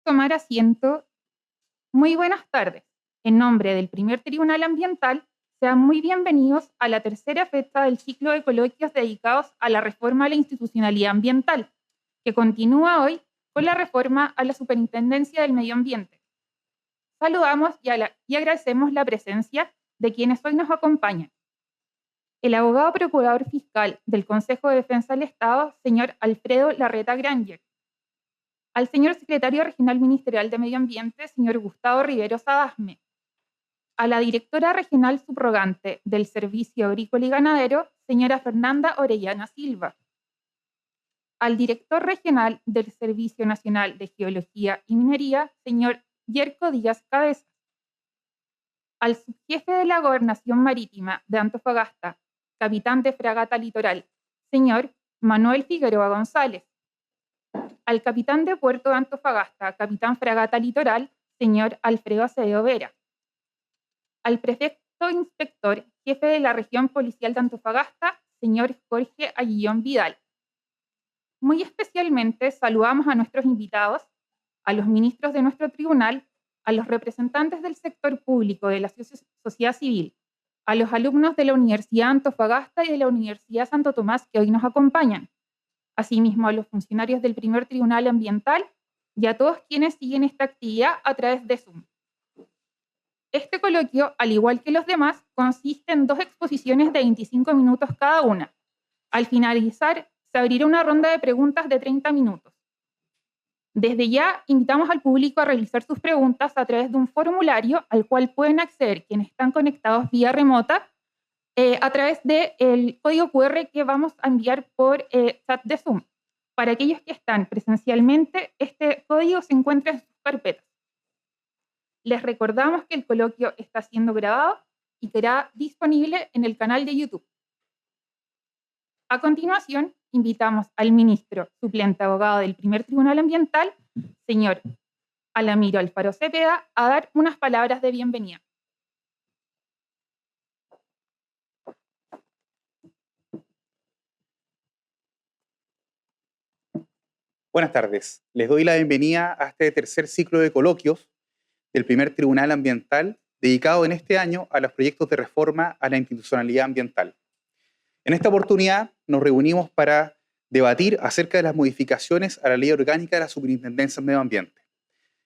Tomar asiento. Muy buenas tardes. En nombre del primer Tribunal Ambiental, sean muy bienvenidos a la tercera fecha del ciclo de coloquios dedicados a la reforma a la institucionalidad ambiental, que continúa hoy con la reforma a la Superintendencia del Medio Ambiente. Saludamos y agradecemos la presencia de quienes hoy nos acompañan. El abogado procurador fiscal del Consejo de Defensa del Estado, señor Alfredo Larreta Granger. Al señor secretario regional ministerial de Medio Ambiente, señor Gustavo Rivero Sadasme. A la directora regional subrogante del Servicio Agrícola y Ganadero, señora Fernanda Orellana Silva. Al director regional del Servicio Nacional de Geología y Minería, señor Yerko Díaz Cabezas. Al subjefe de la Gobernación Marítima de Antofagasta, capitán de fragata litoral, señor Manuel Figueroa González. Al capitán de Puerto de Antofagasta, capitán fragata litoral, señor Alfredo Acevedo Vera. Al prefecto inspector, jefe de la región policial de Antofagasta, señor Jorge Aguillón Vidal. Muy especialmente saludamos a nuestros invitados, a los ministros de nuestro tribunal, a los representantes del sector público de la sociedad civil, a los alumnos de la Universidad Antofagasta y de la Universidad Santo Tomás que hoy nos acompañan, asimismo a los funcionarios del primer Tribunal Ambiental y a todos quienes siguen esta actividad a través de Zoom. Este coloquio, al igual que los demás, consiste en 2 exposiciones de 25 minutos cada una. Al finalizar, se abrirá una ronda de preguntas de 30 minutos. Desde ya, invitamos al público a realizar sus preguntas a través de un formulario al cual pueden acceder quienes están conectados vía remota a través del código QR que vamos a enviar por chat de Zoom. Para aquellos que están presencialmente, este código se encuentra en sus carpetas. Les recordamos que el coloquio está siendo grabado y quedará disponible en el canal de YouTube. A continuación, invitamos al ministro suplente abogado del primer Tribunal Ambiental, señor Alamiro Alfaro Cepeda, a dar unas palabras de bienvenida. Buenas tardes. Les doy la bienvenida a este tercer ciclo de coloquios del primer Tribunal Ambiental dedicado en este año a los proyectos de reforma a la institucionalidad ambiental. En esta oportunidad nos reunimos para debatir acerca de las modificaciones a la Ley Orgánica de la Superintendencia del Medio Ambiente.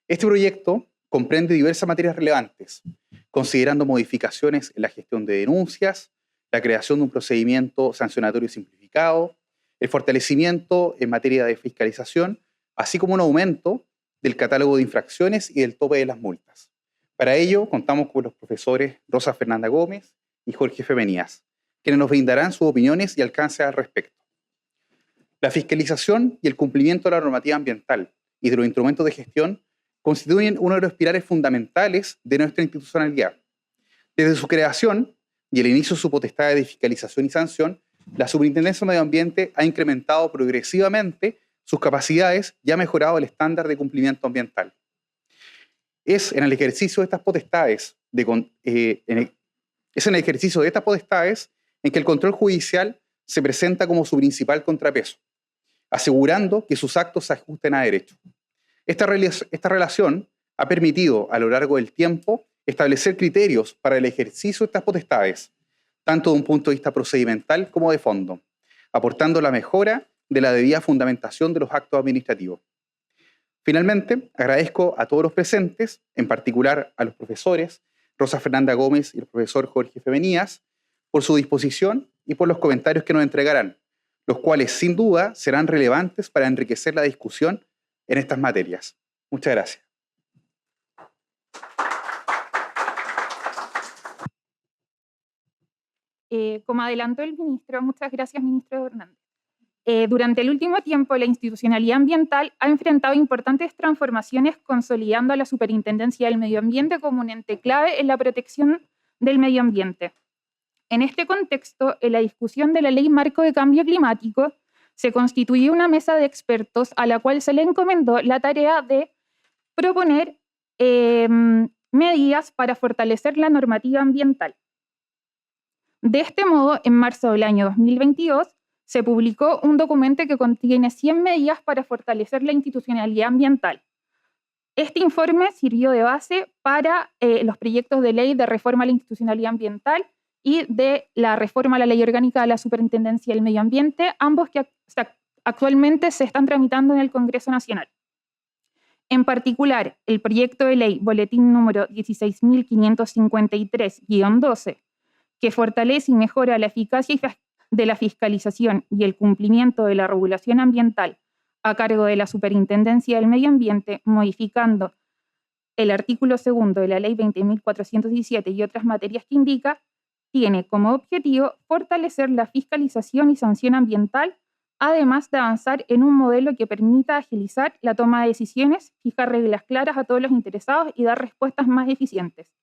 Este proyecto comprende diversas materias relevantes, considerando modificaciones en la gestión de denuncias, la creación de un procedimiento sancionatorio simplificado, el fortalecimiento en materia de fiscalización, así como un aumento del catálogo de infracciones y del tope de las multas. Para ello, contamos con los profesores Rosa Fernanda Gómez y Jorge Femenías, quienes nos brindarán sus opiniones y alcances al respecto. La fiscalización y el cumplimiento de la normativa ambiental y de los instrumentos de gestión constituyen uno de los pilares fundamentales de nuestra institucionalidad. Desde su creación y el inicio de su potestad de fiscalización y sanción, la Superintendencia de Medio Ambiente ha incrementado progresivamente sus capacidades y ha mejorado el estándar de cumplimiento ambiental. Es en el ejercicio de estas potestades, en que el control judicial se presenta como su principal contrapeso, asegurando que sus actos se ajusten a derecho. Esta relación ha permitido a lo largo del tiempo establecer criterios para el ejercicio de estas potestades, tanto de un punto de vista procedimental como de fondo, aportando la mejora de la debida fundamentación de los actos administrativos. Finalmente, agradezco a todos los presentes, en particular a los profesores Rosa Fernanda Gómez y el profesor Jorge Femenías, por su disposición y por los comentarios que nos entregarán, los cuales sin duda serán relevantes para enriquecer la discusión en estas materias. Muchas gracias. Como adelantó el ministro, muchas gracias, ministro Hernández. Durante el último tiempo, la institucionalidad ambiental ha enfrentado importantes transformaciones consolidando a la Superintendencia del Medio Ambiente como un ente clave en la protección del medio ambiente. En este contexto, en la discusión de la Ley Marco de Cambio Climático, se constituyó una mesa de expertos a la cual se le encomendó la tarea de proponer medidas para fortalecer la normativa ambiental. De este modo, en marzo del año 2022, se publicó un documento que contiene 100 medidas para fortalecer la institucionalidad ambiental. Este informe sirvió de base para los proyectos de ley de reforma a la institucionalidad ambiental y de la reforma a la Ley Orgánica de la Superintendencia del Medio Ambiente, ambos que actualmente se están tramitando en el Congreso Nacional. En particular, el proyecto de ley Boletín número 16.553-12, que fortalece y mejora la eficacia de la fiscalización y el cumplimiento de la regulación ambiental a cargo de la Superintendencia del Medio Ambiente, modificando el artículo 2 de la Ley 20.417 y otras materias que indica, tiene como objetivo fortalecer la fiscalización y sanción ambiental, además de avanzar en un modelo que permita agilizar la toma de decisiones, fijar reglas claras a todos los interesados y dar respuestas más eficientes,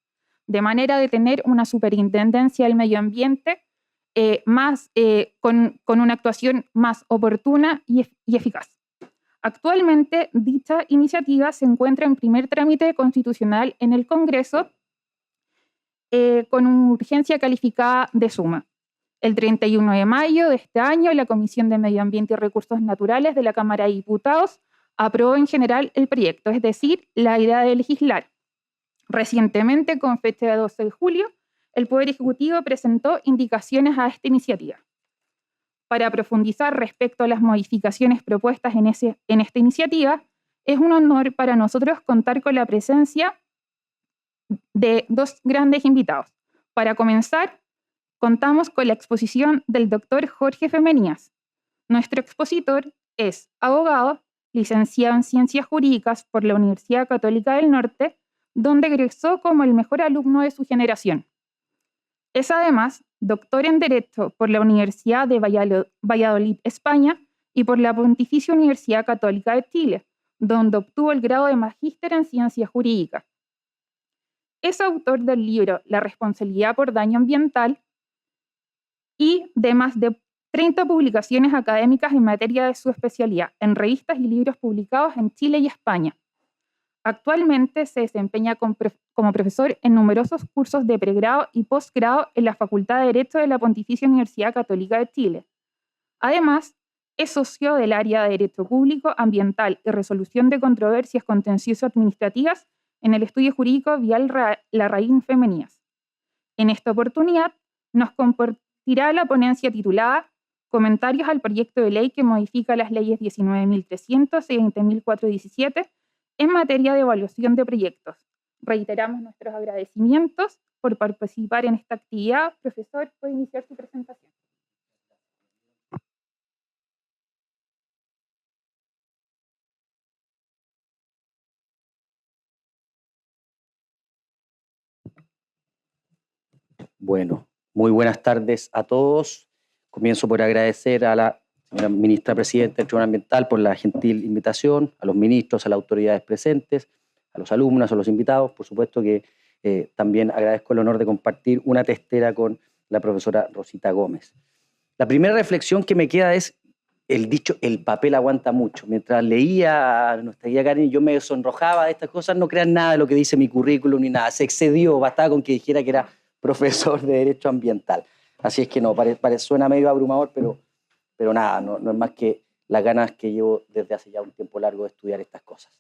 de manera de tener una superintendencia del medio ambiente con una actuación más oportuna y eficaz. Actualmente, dicha iniciativa se encuentra en primer trámite constitucional en el Congreso con una urgencia calificada de suma. El 31 de mayo de este año, la Comisión de Medio Ambiente y Recursos Naturales de la Cámara de Diputados aprobó en general el proyecto, es decir, la idea de legislar. Recientemente, con fecha de 12 de julio, el Poder Ejecutivo presentó indicaciones a esta iniciativa. Para profundizar respecto a las modificaciones propuestas en esta iniciativa, es un honor para nosotros contar con la presencia de dos grandes invitados. Para comenzar, contamos con la exposición del doctor Jorge Femenías. Nuestro expositor es abogado, licenciado en Ciencias Jurídicas por la Universidad Católica del Norte, donde egresó como el mejor alumno de su generación. Es además doctor en Derecho por la Universidad de Valladolid, España, y por la Pontificia Universidad Católica de Chile, donde obtuvo el grado de Magíster en Ciencias Jurídicas. Es autor del libro La responsabilidad por daño ambiental y de más de 30 publicaciones académicas en materia de su especialidad, en revistas y libros publicados en Chile y España. Actualmente se desempeña como profesor en numerosos cursos de pregrado y posgrado en la Facultad de Derecho de la Pontificia Universidad Católica de Chile. Además, es socio del área de Derecho Público, Ambiental y Resolución de Controversias Contencioso-Administrativas en el Estudio Jurídico Vial Larraín Femenías. En esta oportunidad, nos compartirá la ponencia titulada Comentarios al proyecto de ley que modifica las leyes 19.300 y 20.417 en materia de evaluación de proyectos. Reiteramos nuestros agradecimientos por participar en esta actividad. Profesor, puede iniciar su presentación. Bueno, muy buenas tardes a todos. Comienzo por agradecer a la señora ministra presidenta del Tribunal Ambiental por la gentil invitación, a los ministros, a las autoridades presentes, a los alumnos, a los invitados. Por supuesto que también agradezco el honor de compartir una testera con la profesora Rosita Gómez. La primera reflexión que me queda es el dicho, el papel aguanta mucho. Mientras leía a nuestra guía Karen, yo me sonrojaba de estas cosas, no crean nada de lo que dice mi currículum ni nada. Se excedió, bastaba con que dijera que era profesor de Derecho Ambiental. Así es que no, suena medio abrumador, pero nada, no es más que las ganas que llevo desde hace ya un tiempo largo de estudiar estas cosas.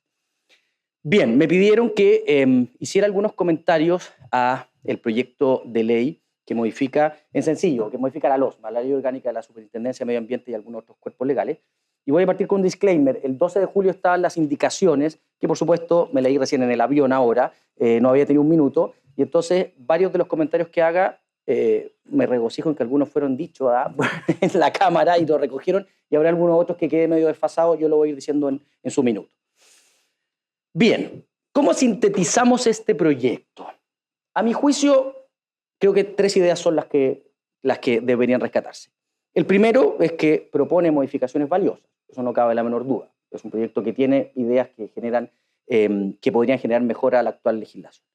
Bien, me pidieron que hiciera algunos comentarios a el proyecto de ley que modifica, en sencillo, que modifica la LOSMA, la Ley Orgánica de la Superintendencia de Medio Ambiente y algunos otros cuerpos legales. Y voy a partir con un disclaimer. El 12 de julio estaban las indicaciones, que por supuesto me leí recién en el avión ahora, no había tenido un minuto, y entonces varios de los comentarios que haga me regocijo en que algunos fueron dichos en la cámara y lo recogieron, y habrá algunos otros que quede medio desfasado, yo lo voy a ir diciendo en su minuto. Bien, ¿cómo sintetizamos este proyecto? A mi juicio, creo que tres ideas son las que deberían rescatarse. El primero es que propone modificaciones valiosas, eso no cabe la menor duda. Es un proyecto que tiene ideas que podrían generar mejora a la actual legislación.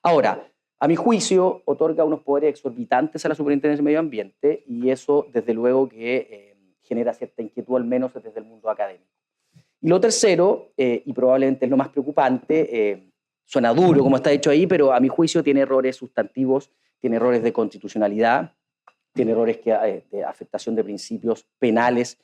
Ahora, a mi juicio, otorga unos poderes exorbitantes a la Superintendencia de Medio Ambiente y eso, desde luego, que genera cierta inquietud, al menos desde el mundo académico. Y lo tercero, y probablemente es lo más preocupante, suena duro como está hecho ahí, pero a mi juicio tiene errores sustantivos, tiene errores de constitucionalidad, tiene errores de afectación de principios penales,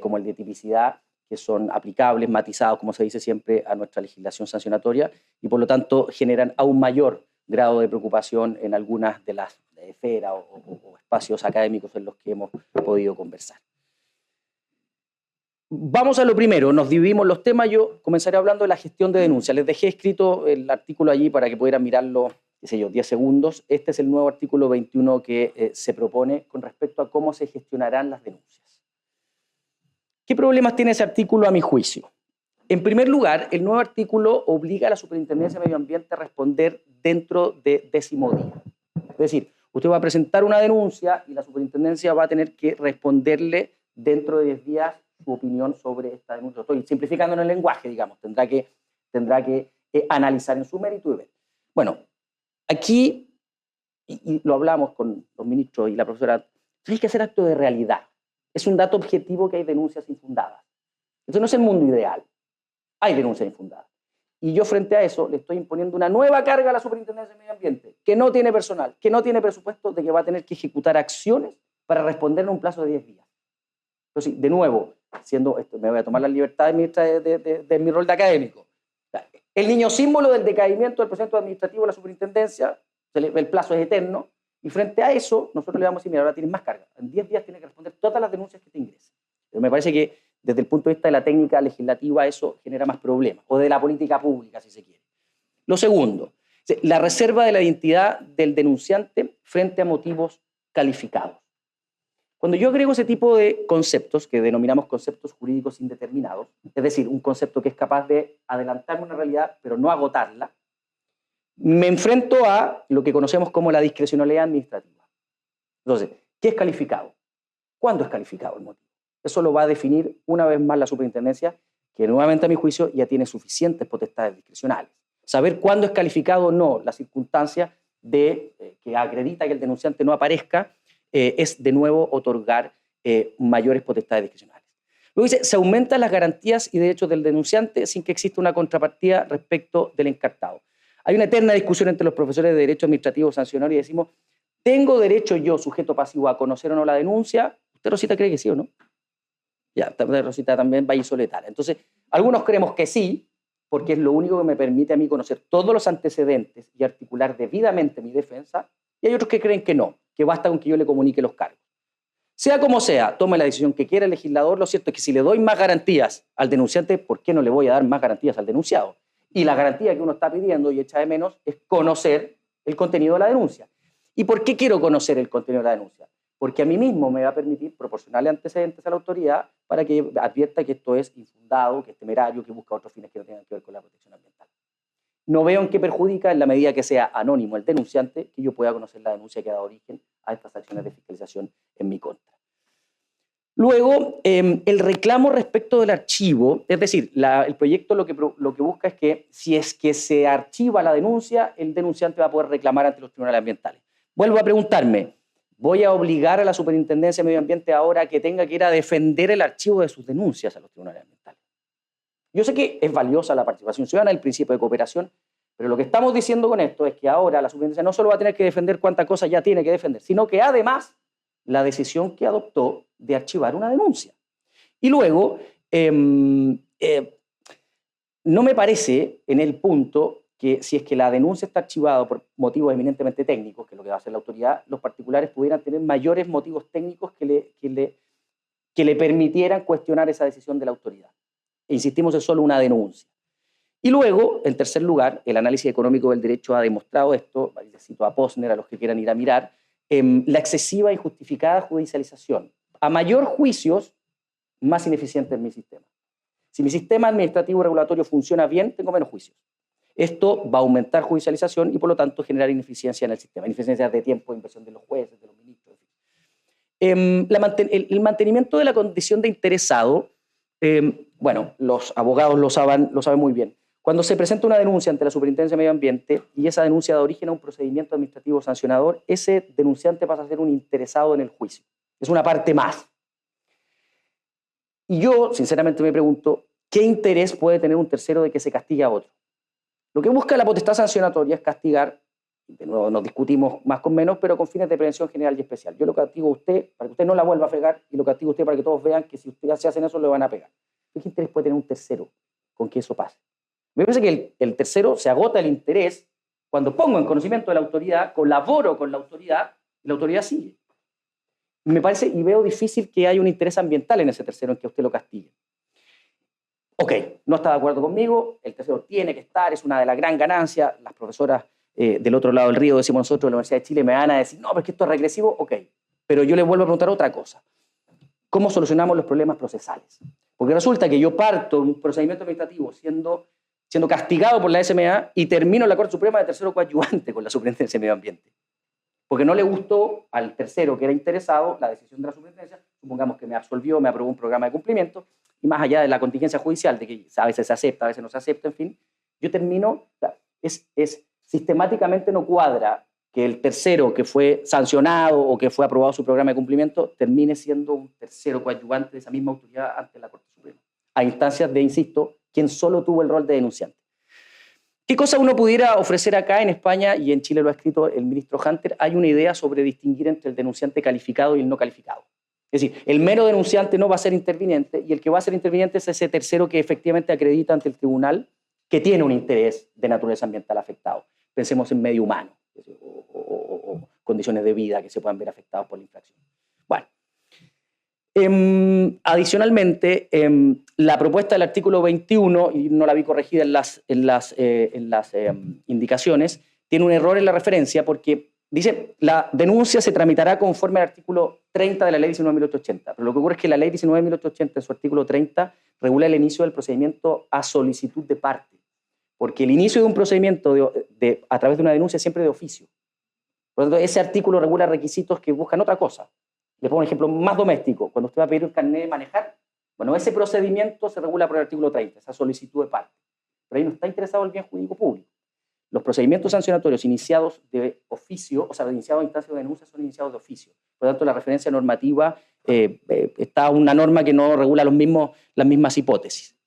como el de tipicidad, que son aplicables, matizados, como se dice siempre, a nuestra legislación sancionatoria y por lo tanto generan aún mayor grado de preocupación en algunas de las esferas o espacios académicos en los que hemos podido conversar. Vamos a lo primero, nos dividimos los temas. Yo comenzaré hablando de la gestión de denuncias. Les dejé escrito el artículo allí para que pudieran mirarlo, qué sé yo, 10 segundos. Este es el nuevo artículo 21 que se propone con respecto a cómo se gestionarán las denuncias. ¿Qué problemas tiene ese artículo a mi juicio? En primer lugar, el nuevo artículo obliga a la Superintendencia de Medio Ambiente a responder dentro de 10º día. Es decir, usted va a presentar una denuncia y la Superintendencia va a tener que responderle dentro de 10 días su opinión sobre esta denuncia. Estoy simplificando en el lenguaje, digamos. Tendrá que analizar en su mérito y ver. Bueno, aquí, y lo hablamos con los ministros y la profesora, hay que hacer acto de realidad. Es un dato objetivo que hay denuncias infundadas. Eso no es el mundo ideal. Hay denuncias infundadas. Y yo frente a eso le estoy imponiendo una nueva carga a la Superintendencia de Medio Ambiente, que no tiene personal, que no tiene presupuesto, de que va a tener que ejecutar acciones para responder en un plazo de 10 días. Entonces, de nuevo, me voy a tomar la libertad de mi rol de académico. El niño símbolo del decaimiento del procedimiento administrativo de la Superintendencia, el plazo es eterno, y frente a eso, nosotros le vamos a decir, mira, ahora tienes más carga. En 10 días tienes que responder todas las denuncias que te ingresen. Pero me parece que desde el punto de vista de la técnica legislativa eso genera más problemas, o de la política pública, si se quiere. Lo segundo, la reserva de la identidad del denunciante frente a motivos calificados. Cuando yo agrego ese tipo de conceptos, que denominamos conceptos jurídicos indeterminados, es decir, un concepto que es capaz de adelantarme una realidad, pero no agotarla, me enfrento a lo que conocemos como la discrecionalidad administrativa. Entonces, ¿qué es calificado? ¿Cuándo es calificado el motivo? Eso lo va a definir una vez más la Superintendencia, que nuevamente a mi juicio ya tiene suficientes potestades discrecionales. Saber cuándo es calificado o no la circunstancia que acredita que el denunciante no aparezca es de nuevo otorgar mayores potestades discrecionales. Luego dice, se aumentan las garantías y derechos del denunciante sin que exista una contrapartida respecto del encartado. Hay una eterna discusión entre los profesores de Derecho Administrativo Sancionador y decimos, ¿tengo derecho yo, sujeto pasivo, a conocer o no la denuncia? ¿Usted, Rosita, cree que sí o no? Ya, Rosita también va a isoletar. Entonces, algunos creemos que sí, porque es lo único que me permite a mí conocer todos los antecedentes y articular debidamente mi defensa, y hay otros que creen que no, que basta con que yo le comunique los cargos. Sea como sea, tome la decisión que quiera el legislador, lo cierto es que si le doy más garantías al denunciante, ¿por qué no le voy a dar más garantías al denunciado? Y la garantía que uno está pidiendo y echa de menos es conocer el contenido de la denuncia. ¿Y por qué quiero conocer el contenido de la denuncia? Porque a mí mismo me va a permitir proporcionarle antecedentes a la autoridad para que advierta que esto es infundado, que es temerario, que busca otros fines que no tengan que ver con la protección ambiental. No veo en qué perjudica, en la medida que sea anónimo el denunciante, que yo pueda conocer la denuncia que ha dado origen a estas acciones de fiscalización en mi contra. Luego, el reclamo respecto del archivo, es decir, el proyecto lo que busca es que si es que se archiva la denuncia, el denunciante va a poder reclamar ante los tribunales ambientales. Vuelvo a preguntarme, ¿voy a obligar a la Superintendencia de Medio Ambiente ahora a que tenga que ir a defender el archivo de sus denuncias a los tribunales ambientales? Yo sé que es valiosa la participación ciudadana, el principio de cooperación, pero lo que estamos diciendo con esto es que ahora la Superintendencia no solo va a tener que defender cuánta cosa ya tiene que defender, sino que además la decisión que adoptó de archivar una denuncia. Y luego, no me parece en el punto que si es que la denuncia está archivada por motivos eminentemente técnicos, que es lo que va a hacer la autoridad, los particulares pudieran tener mayores motivos técnicos que le permitieran cuestionar esa decisión de la autoridad. E insistimos, es solo una denuncia. Y luego, en tercer lugar, el análisis económico del derecho ha demostrado esto, les cito a Posner, a los que quieran ir a mirar, la excesiva y justificada judicialización. A mayor juicios, más ineficiente es mi sistema. Si mi sistema administrativo regulatorio funciona bien, tengo menos juicios. Esto va a aumentar judicialización y, por lo tanto, generar ineficiencia en el sistema. Ineficiencia de tiempo, inversión de los jueces, de los ministros. El mantenimiento de la condición de interesado, bueno, los abogados lo saben muy bien. Cuando se presenta una denuncia ante la Superintendencia de Medio Ambiente y esa denuncia da origen a un procedimiento administrativo sancionador, ese denunciante pasa a ser un interesado en el juicio. Es una parte más. Y yo, sinceramente, me pregunto, ¿qué interés puede tener un tercero de que se castigue a otro? Lo que busca la potestad sancionatoria es castigar, de nuevo nos discutimos más con menos, pero con fines de prevención general y especial. Yo lo castigo a usted para que usted no la vuelva a fregar y lo castigo a usted para que todos vean que si ustedes se hacen eso le van a pegar. ¿qué interés puede tener un tercero con que eso pase? Me parece que el tercero se agota el interés cuando pongo en conocimiento de la autoridad, colaboro con la autoridad y la autoridad sigue. Me parece y veo difícil que haya un interés ambiental en ese tercero en que usted lo castigue. Ok, no está de acuerdo conmigo, el tercero tiene que estar, es una de las gran ganancias. Las profesoras del otro lado del río, decimos nosotros, de la Universidad de Chile, me van a decir, no, pero es que esto es regresivo, ok. Pero yo les vuelvo a preguntar otra cosa. ¿Cómo solucionamos los problemas procesales? Porque resulta que yo parto un procedimiento administrativo siendo castigado por la SMA y termino en la Corte Suprema de tercero coadyuvante con la Superintendencia de Medio Ambiente. Porque no le gustó al tercero que era interesado la decisión de la Superintendencia, supongamos que me absolvió, me aprobó un programa de cumplimiento, y más allá de la contingencia judicial, de que a veces se acepta, a veces no se acepta, en fin, yo termino, sistemáticamente no cuadra que el tercero que fue sancionado o que fue aprobado su programa de cumplimiento termine siendo un tercero coadyuvante de esa misma autoridad ante la Corte Suprema, a instancias de, insisto, quien solo tuvo el rol de denunciante. ¿Qué cosa uno pudiera ofrecer acá en España, y en Chile lo ha escrito el ministro Hunter? Hay una idea sobre distinguir entre el denunciante calificado y el no calificado. Es decir, el mero denunciante no va a ser interviniente y el que va a ser interviniente es ese tercero que efectivamente acredita ante el tribunal que tiene un interés de naturaleza ambiental afectado. Pensemos en medio humano o condiciones de vida que se puedan ver afectados por la infracción. Bueno. Adicionalmente, la propuesta del artículo 21, y no la vi corregida en las indicaciones, tiene un error en la referencia porque dice la denuncia se tramitará conforme al artículo 30 de la ley 19.880. Pero lo que ocurre es que la ley 19.880 en su artículo 30 regula el inicio del procedimiento a solicitud de parte, porque el inicio de un procedimiento a través de una denuncia es siempre de oficio. Por lo tanto, ese artículo regula requisitos que buscan otra cosa. Le pongo un ejemplo más doméstico. Cuando usted va a pedir un carnet de manejar, bueno, ese procedimiento se regula por el artículo 30, esa solicitud de parte. Pero ahí no está interesado el bien jurídico público. Los procedimientos sancionatorios iniciados de oficio, o sea, iniciados en instancia de denuncia, son iniciados de oficio. Por lo tanto, la referencia normativa está una norma que no regula las mismas hipótesis.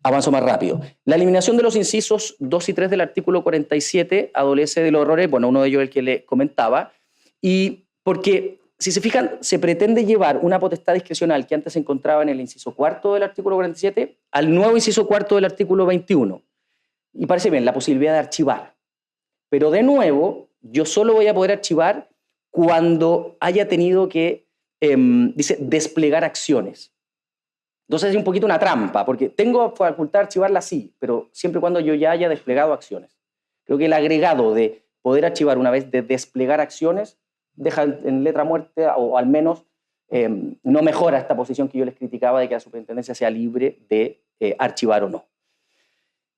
Avanzo más rápido. La eliminación de los incisos 2 y 3 del artículo 47 adolece de los errores, bueno, uno de ellos es el que le comentaba, y porque, si se fijan, se pretende llevar una potestad discrecional que antes se encontraba en el inciso 4 del artículo 47 al nuevo inciso 4 del artículo 21. Y parece bien, la posibilidad de archivar. Pero de nuevo, yo solo voy a poder archivar cuando haya tenido que, dice, desplegar acciones. Entonces es un poquito una trampa, porque tengo facultad de archivarla sí, pero siempre y cuando yo ya haya desplegado acciones. Creo que el agregado de poder archivar una vez de desplegar acciones deja en letra muerta, o al menos no mejora esta posición que yo les criticaba de que la superintendencia sea libre de archivar o no.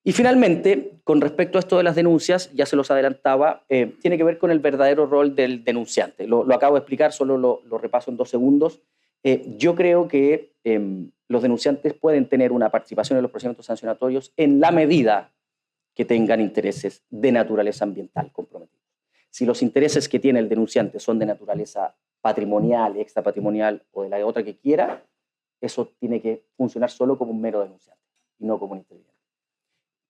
Y finalmente, con respecto a esto de las denuncias, ya se los adelantaba, tiene que ver con el verdadero rol del denunciante. Lo acabo de explicar, solo lo repaso en 2 segundos. Yo creo que los denunciantes pueden tener una participación en los procedimientos sancionatorios en la medida que tengan intereses de naturaleza ambiental comprometidos. Si los intereses que tiene el denunciante son de naturaleza patrimonial, extrapatrimonial o de la otra que quiera, eso tiene que funcionar solo como un mero denunciante y no como un interviniente.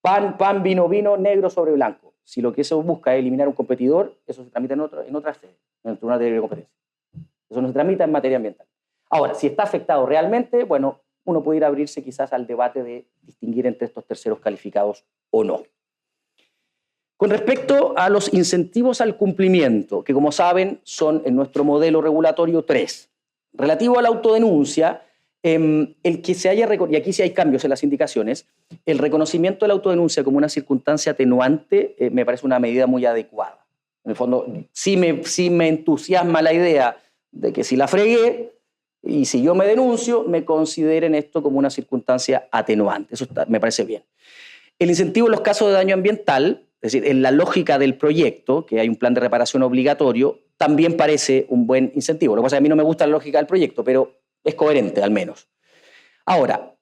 Pan, vino, negro sobre blanco. Si lo que eso busca es eliminar un competidor, eso se tramita en otra sede, en el Tribunal de Libre Competencia. Eso no se tramita en materia ambiental. Ahora, si está afectado realmente, bueno, uno puede ir a abrirse quizás al debate de distinguir entre estos terceros calificados o no. Con respecto a los incentivos al cumplimiento, que como saben son en nuestro modelo regulatorio 3, relativo a la autodenuncia, el que se haya, y aquí sí hay cambios en las indicaciones, el reconocimiento de la autodenuncia como una circunstancia atenuante me parece una medida muy adecuada. En el fondo, sí me entusiasma la idea de que si la fregué y si yo me denuncio, me consideren esto como una circunstancia atenuante. Eso me parece bien. El incentivo en los casos de daño ambiental, es decir, en la lógica del proyecto, que hay un plan de reparación obligatorio, también parece un buen incentivo. Lo que pasa es que a mí no me gusta la lógica del proyecto, pero es coherente al menos. Ahora,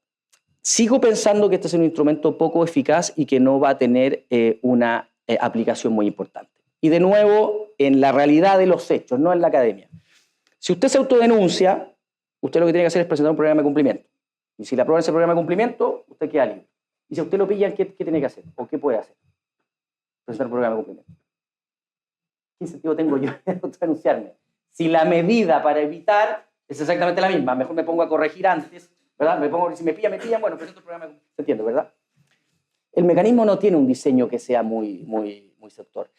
sigo pensando que este es un instrumento poco eficaz y que no va a tener una aplicación muy importante. Y de nuevo, en la realidad de los hechos, no en la academia. Si usted se autodenuncia, usted lo que tiene que hacer es presentar un programa de cumplimiento. Y si le aprueban ese programa de cumplimiento, usted queda libre. Y si a usted lo pillan, ¿qué tiene que hacer? ¿O qué puede hacer? Presentar un programa de cumplimiento. ¿Qué incentivo tengo yo de autodenunciarme? Si la medida para evitar es exactamente la misma, mejor me pongo a corregir antes ¿verdad? Si me pillan, bueno, presento el programa, ¿se entiende, verdad? El mecanismo no tiene un diseño que sea muy seductor.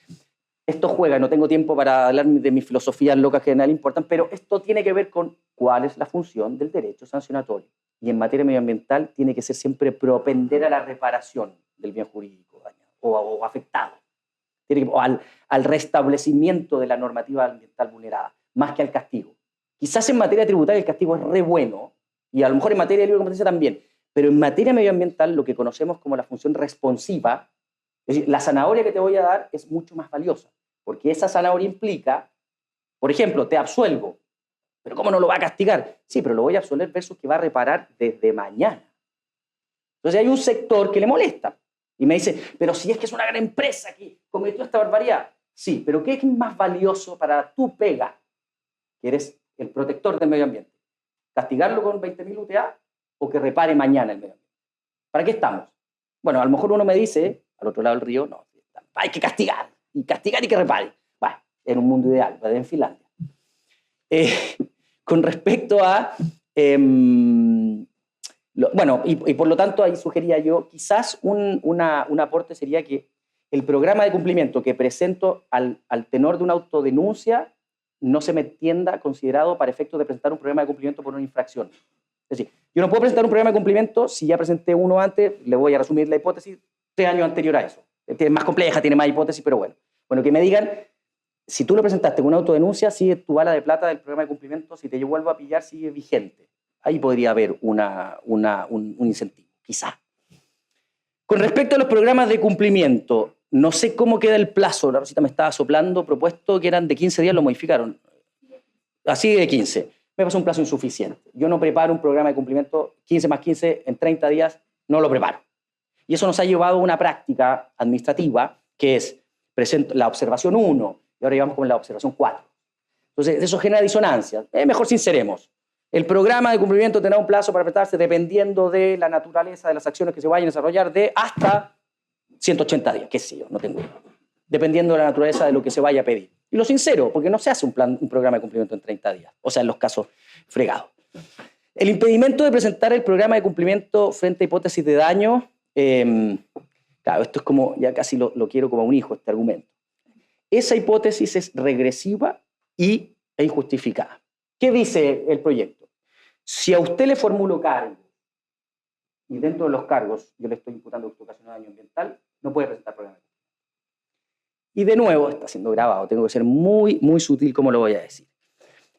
Esto juega, no tengo tiempo para hablar de mis filosofías locas que a nadie importan, pero esto tiene que ver con cuál es la función del derecho sancionatorio. Y en materia medioambiental tiene que ser siempre propender a la reparación del bien jurídico dañado o afectado. O al restablecimiento de la normativa ambiental vulnerada, más que al castigo. Quizás en materia tributaria el castigo es re bueno, y a lo mejor en materia de libre competencia también, pero en materia medioambiental lo que conocemos como la función responsiva, es decir, la zanahoria que te voy a dar es mucho más valiosa, porque esa zanahoria implica, por ejemplo, te absuelvo, pero ¿cómo no lo va a castigar? Sí, pero lo voy a absolver versus que va a reparar desde mañana. Entonces hay un sector que le molesta y me dice, pero si es que es una gran empresa que cometió esta barbaridad. Sí, pero ¿qué es más valioso para tu pega, que eres el protector del medio ambiente? ¿Castigarlo con 20.000 UTA o que repare mañana el medio ambiente? ¿Para qué estamos? Bueno, a lo mejor uno me dice, al otro lado del río, no, hay que castigar y que repare. Bueno, en un mundo ideal, en Finlandia. Con respecto a... bueno, y por lo tanto ahí sugería yo, quizás un aporte sería que el programa de cumplimiento que presento al tenor de una autodenuncia no se me entienda considerado para efectos de presentar un programa de cumplimiento por una infracción. Es decir, yo no puedo presentar un programa de cumplimiento si ya presenté uno antes, le voy a resumir la hipótesis, 3 años anterior a eso. Es más compleja, tiene más hipótesis, pero bueno. Bueno, que me digan, si tú lo presentaste con una autodenuncia, sigue tu bala de plata del programa de cumplimiento, si te vuelvo a pillar, sigue vigente. Ahí podría haber un incentivo, quizá. Con respecto a los programas de cumplimiento, no sé cómo queda el plazo, la Rosita me estaba soplando, propuesto que eran de 15 días, lo modificaron. Así de 15. Me pasó un plazo insuficiente. Yo no preparo un programa de cumplimiento 15 más 15 en 30 días, no lo preparo. Y eso nos ha llevado a una práctica administrativa que es presento la observación 1 y ahora llevamos con la observación 4. Entonces, eso genera disonancias. Mejor sinceremos. El programa de cumplimiento tendrá un plazo para presentarse dependiendo de la naturaleza de las acciones que se vayan a desarrollar de hasta 180 días, qué sé yo, no tengo idea. Dependiendo de la naturaleza de lo que se vaya a pedir. Y lo sincero, porque no se hace un programa de cumplimiento en 30 días, o sea, en los casos fregados. El impedimento de presentar el programa de cumplimiento frente a hipótesis de daño, claro, esto es como, ya casi lo quiero como a un hijo, este argumento. Esa hipótesis es regresiva e injustificada. ¿Qué dice el proyecto? Si a usted le formulo cargos, y dentro de los cargos yo le estoy imputando ocasional de daño ambiental, no puede presentar programa de cumplimiento. Y de nuevo, está siendo grabado, tengo que ser muy sutil como lo voy a decir.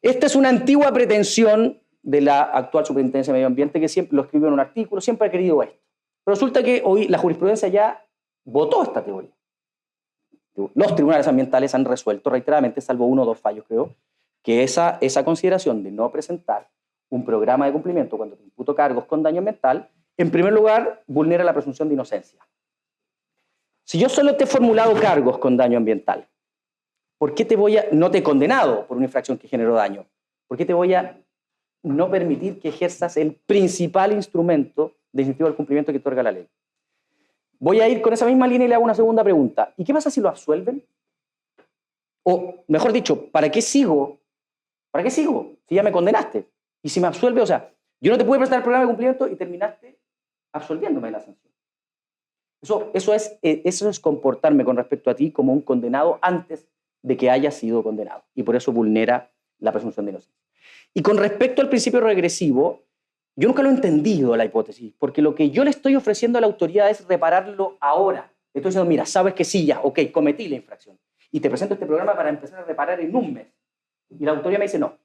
Esta es una antigua pretensión de la actual Superintendencia de Medio Ambiente, que siempre lo escribió en un artículo, siempre ha querido esto. Pero resulta que hoy la jurisprudencia ya votó esta teoría. Los tribunales ambientales han resuelto reiteradamente, salvo 1 o 2 fallos creo, que esa consideración de no presentar un programa de cumplimiento cuando te imputo cargos con daño ambiental, en primer lugar, vulnera la presunción de inocencia. Si yo solo te he formulado cargos con daño ambiental, ¿por qué no te he condenado por una infracción que generó daño? ¿Por qué te voy a no permitir que ejerzas el principal instrumento de incentivo al cumplimiento que otorga la ley? Voy a ir con esa misma línea y le hago una segunda pregunta. ¿Y qué pasa si lo absuelven? O, mejor dicho, ¿para qué sigo? ¿Para qué sigo? Si ya me condenaste. Y si me absuelve, o sea, yo no te pude prestar el programa de cumplimiento y terminaste absolviéndome de la sanción. Eso es comportarme con respecto a ti como un condenado antes de que haya sido condenado. Y por eso vulnera la presunción de inocencia. Y con respecto al principio regresivo, yo nunca lo he entendido la hipótesis, porque lo que yo le estoy ofreciendo a la autoridad es repararlo ahora. Le estoy diciendo, mira, sabes que sí, ya, ok, cometí la infracción. Y te presento este programa para empezar a reparar en un mes. Y la autoridad me dice, no,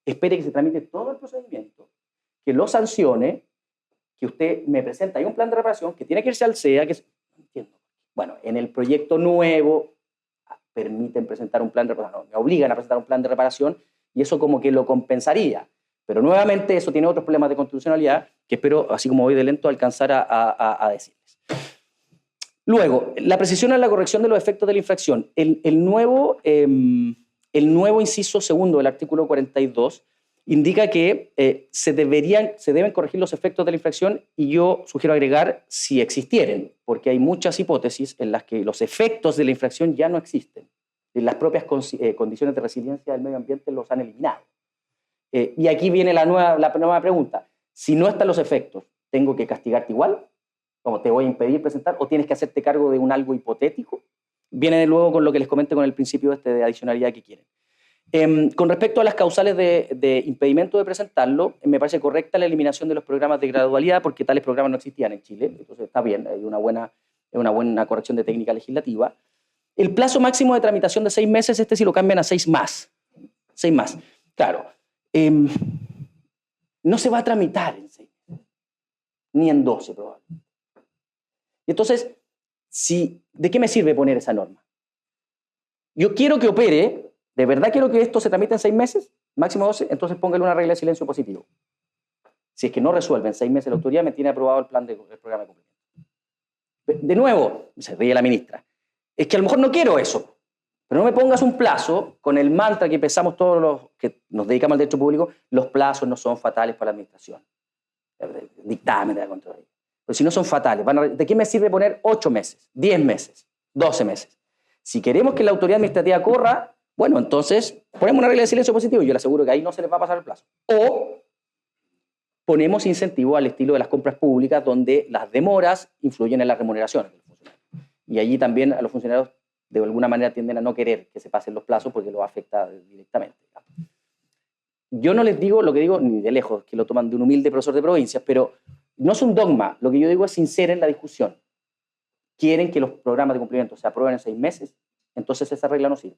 espere que se tramite todo el procedimiento, que lo sancione, que usted me presenta. Hay un plan de reparación que tiene que irse al CEA, no entiendo. Bueno, en el proyecto nuevo permiten presentar un plan de reparación, no, me obligan a presentar un plan de reparación y eso como que lo compensaría. Pero nuevamente eso tiene otros problemas de constitucionalidad que espero, así como voy de lento, alcanzar a decirles. Luego, la precisión en la corrección de los efectos de la infracción. El nuevo inciso segundo del artículo 42 indica que se deben corregir los efectos de la infracción y yo sugiero agregar si existieren, porque hay muchas hipótesis en las que los efectos de la infracción ya no existen. Las propias condiciones de resiliencia del medio ambiente los han eliminado. Y aquí viene la nueva pregunta. Si no están los efectos, ¿tengo que castigarte igual? ¿Cómo te voy a impedir presentar? ¿O tienes que hacerte cargo de un algo hipotético? Viene de luego con lo que les comenté con el principio de adicionalidad que quieren. Con respecto a las causales de impedimento de presentarlo, me parece correcta la eliminación de los programas de gradualidad, porque tales programas no existían en Chile, entonces está bien, hay una buena corrección de técnica legislativa. El plazo máximo de tramitación de 6 meses, sí lo cambian a 6 más. 6 más. Claro, no se va a tramitar en 6 meses, ni en 12 probablemente. Entonces, ¿de qué me sirve poner esa norma? Yo quiero que opere, de verdad quiero que esto se tramite en 6 meses, máximo 12, entonces póngale una regla de silencio positivo. Si es que no resuelve en 6 meses la autoridad, me tiene aprobado el programa de cumplimiento. De nuevo, se ríe la ministra, es que a lo mejor no quiero eso, pero no me pongas un plazo con el mantra que empezamos todos los que nos dedicamos al derecho público, los plazos no son fatales para la administración. Dictamen de la Contraloría. Pero si no son fatales, ¿de qué me sirve poner 8 meses, 10 meses, 12 meses? Si queremos que la autoridad administrativa corra, bueno, entonces ponemos una regla de silencio positivo y yo le aseguro que ahí no se les va a pasar el plazo. O ponemos incentivos al estilo de las compras públicas donde las demoras influyen en las remuneraciones de los funcionarios. Y allí también a los funcionarios de alguna manera tienden a no querer que se pasen los plazos porque los afecta directamente. Yo no les digo lo que digo ni de lejos, que lo toman de un humilde profesor de provincias, pero no es un dogma. Lo que yo digo es sincero en la discusión. Quieren que los programas de cumplimiento se aprueben en 6 meses, entonces esa regla no sirve.